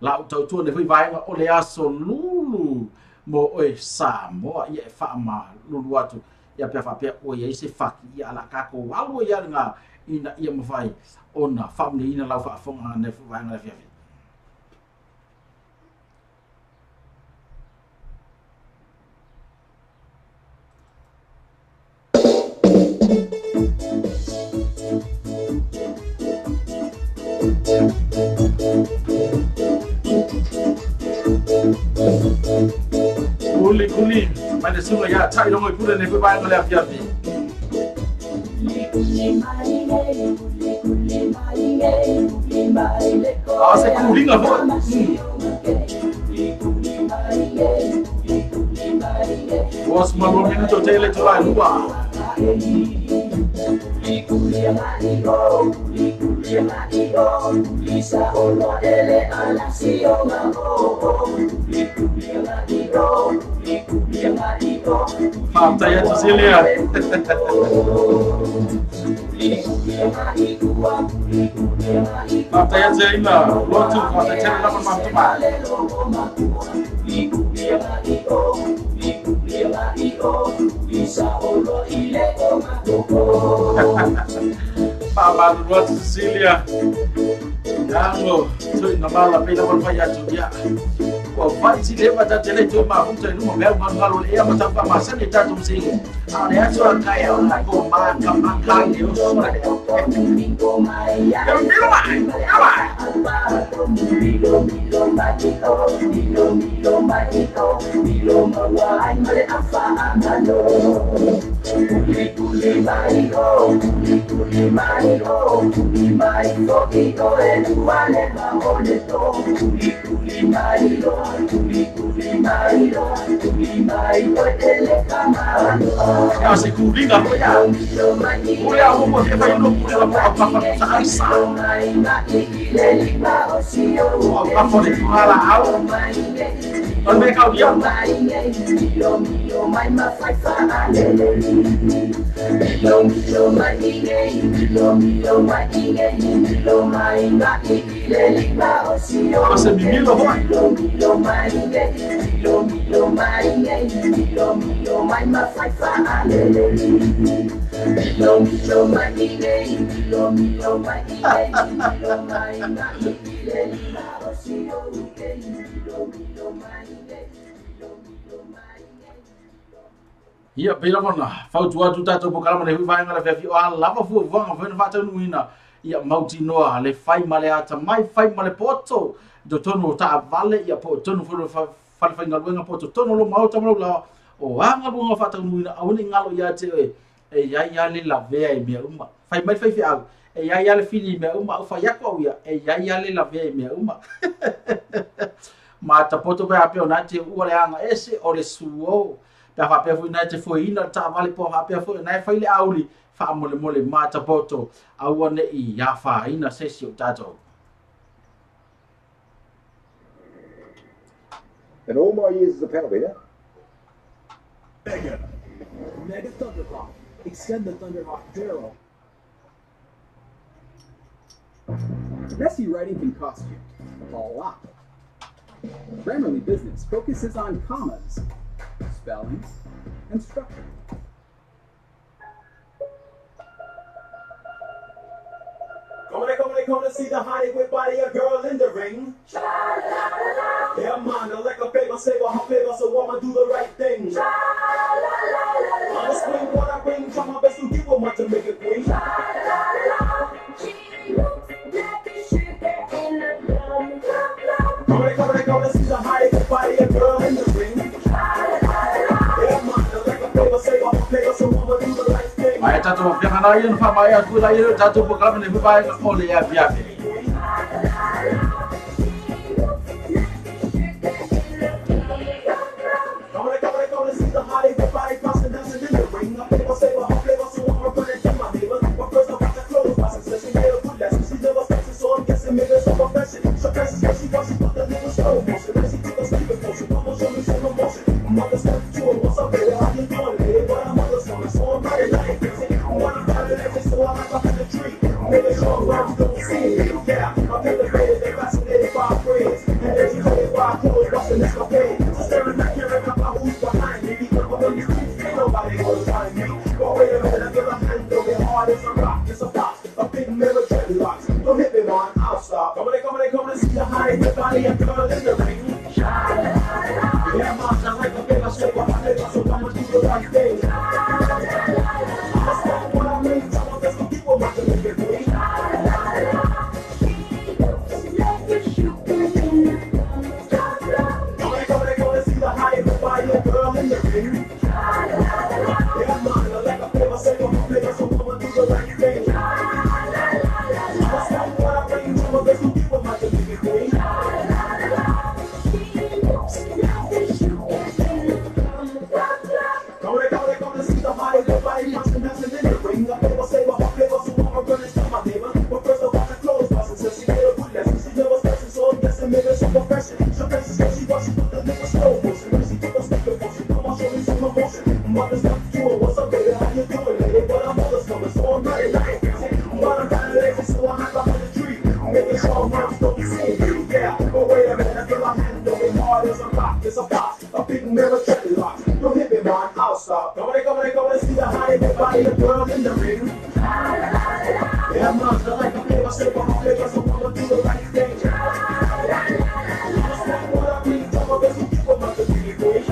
la tau tu ne foi vai o le aso lulu mo oi sa mo ia fa ma lulu atu ia pe fa pe o ia se fa ia la ka ko walu ia nga ina ia mo vai ona fa me ina la fa fonga ne foi vai ngale via via Kuli, mas de suma ya chai dong oi ne vai ngale via via Ah, c'est cooling là bas. Was malo minuto tele to la lua. Mamta ya Cecilia. Mamta ya Zaina. Lotu mamta cari lapan mamta. Papa buat Cecilia. Yango, tu nama la pena berfaya tu dia. Vai se leva da tele tu ma vum tele no mel man galo e ama tapa masa ni ta tum sing ale a so kai o na ko ma ka ma ka ni o so ma de domingo mai ya milo mai milo mai male afa amano kuli mai o ki o e tu vale ma o le to kuli mai ya se cubrí la polla voy a un porque va no puedo para esa para poder jugar la agua no me cabía se mi lo voy Ia pela mana fau tua tu tato pokala mana hui vai ngala fi o lava fu vanga fu va tanu ina ia mautinoa le fai male ata mai fai male poto do tono ta vale ia po tono fo fa ngaluenga po tono lo mau tamalo la o anga bunga fa tanu ina au ni ngalo ia te e ia le la vea e mea uma fai mai fai au e ia le fini mea uma o fa yakwa ia e ia le la vea e mea uma ma ta poto pe ape ona te ua le anga ese o le suo ta fa pe fu na te fo ina ta vale po ha pe fo na fai le auli fa mole mole ma ta poto au ne I ya fa ina sesi o tato. In all my years as a panel beater, Mega Thunderhawk. Extend the Thunderhawk barrel. Messy writing can cost you a lot. Grammarly Business focuses on commas, spelling, and structure. Come to see the Hollywood body, a girl in the ring. Yeah, man, like a favor, save her favor, so I'ma do the right thing. I'ma swing what I bring, try my best to give her much to make it queen. Come to see the Hollywood body, a girl in the ring. Yeah, man, like a favor, save her favor, so I'ma do the right thing. Mai tato fianga na ia fa mai aku la ia tato po kala ne vai o le ia via. Come to see the Hollywood body, crossing dancing in the ring. I favor, save her favor, so I'ma run it to my neighbor. But first I got to close my success and get a good lesson. She never stops, so I'm guessing maybe it's a profession. So that's what she wants, she put the little slow motion. Then she took a sleeping potion, I'ma show me some emotion. Mother step to her, what's up, baby? How you doing, baby? But I'm mother's coming, so I'm riding like crazy. Wanna ride it, so I'm like up in the tree. Maybe sure where I'm going to see it. Yeah, I'm elevated, they fascinated by friends. And educated by clothes, watching this cafe. So staring back here and about who's behind me. Because on these streets, ain't nobody gonna find me. But wait a minute, I give a hand, though, it hard as a rock. It's a box, a big mirror dreadlocks. Don't hit me, man, I'll stop. Come to see the Hollywood body, a girl in the ring. Yeah, man, I like a favor, shake a hot nigga, so I'ma do the right thing. I'ma stand what I mean, tell my best to keep on my to make it clean. Come to see the Hollywood body, a girl in the ring. Yeah, man, I like a favor, shake a hot nigga, so I'ma do the right thing. I'ma stand what I mean, tell my best to keep on my to make it clean. Come to see the Hollywood body, punching dancing in the ring. I favor, save her favor, so I'ma run it to my neighbor. But first I got to close my success, she get a good lesson. She never stressing, so I'm guessing maybe it's a profession. So that's what she wants, she put the little slow motion. Then she took a sleeping motion, come on, show me some emotion. Mother step to her, what's up, baby? How you doing, lady? But I'm mother's coming, so I'm riding like crazy. But I'm riding lazy, so I'm high behind the tree. Making sure I'm don't be seeing you, yeah. But wait a minute, I feel my hand on it hard as a rock. It's a box, a big mirror dreadlocks. Don't hit me, man, I'll stop. Come to see the Hollywood body, the girl in the ring. Yeah, man, I like a favor, shake a hot nigga, so I'ma do the right thing. I'ma stand what I mean, tell my best to keep on my to be queen.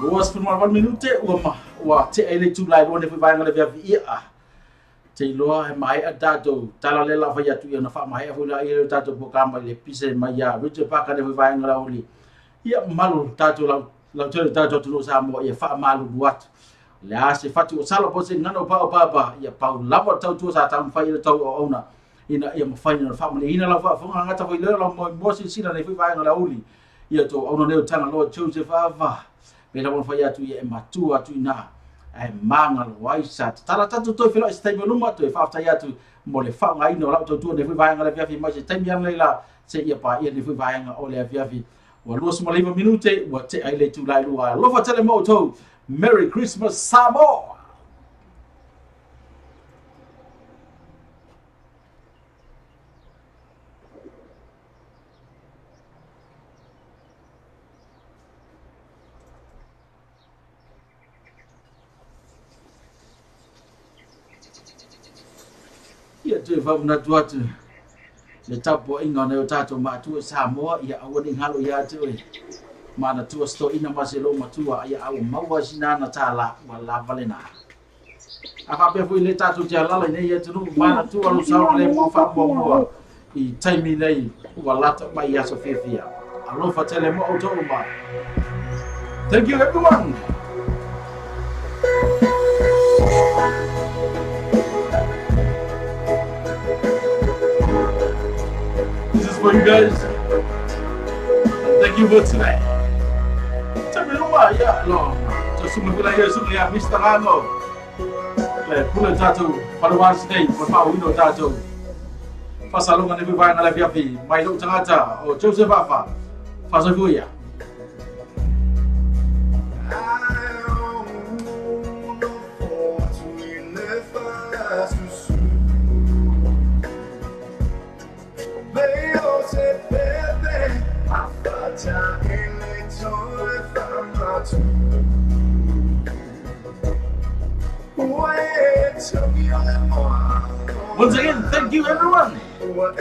Duas por uma minute ua te ele tu lai one foi vai ngale via via te loa mai a tato tala lela vai atu ia na fa mai foi la ia tato programa le pise mai ya Richard Parker ne foi vai ngala oli ia malu tato la te tato tu sa mo ia fa malu buat le ase fatu o sala po se ngano pa ia pa lava tau tu sa tam fai tau ona ina ia mafai na fa mo ina la fa fonga ngata foi le la mo si sina ne foi vai ngala oli ia to ona ne tanga Lord Joseph ava pela mo fai atu ia matu atu ina ai manga lo waisa tala tatu to filo stai mo numa to fa fai atu mo le fa ngai no la to tu ne foi vai ngala via mai se tai yang la se ia pa ia ne foi vai ngala ole via wa lo smo le minute wa te ai le tu lai lua lo fa tele mo to Merry Christmas Samoa. tu fa una tua tu. Le tapo inga ne tato ma tu Samoa ia awani halo ia tu. Mana tua sto ina maselo matua ia au maua sinana tala wala valena. Aka pe fu le tato tia lala ne ia tu mana tua lu sa le mo fa mo I taimi nei wala ta mai ia so fefia. Alofa tele mo auto ma. Thank you everyone. This is for you guys. Thank you for tonight. Sabi lupa ya lo. Just sumula ya sumula Mr. Ano. Le pula tato para once day for power window tato. Fasalungan ni bibayang ala biapi. May lo tangata o Joseph Afa. Fasaguya. Once again, thank you everyone. What?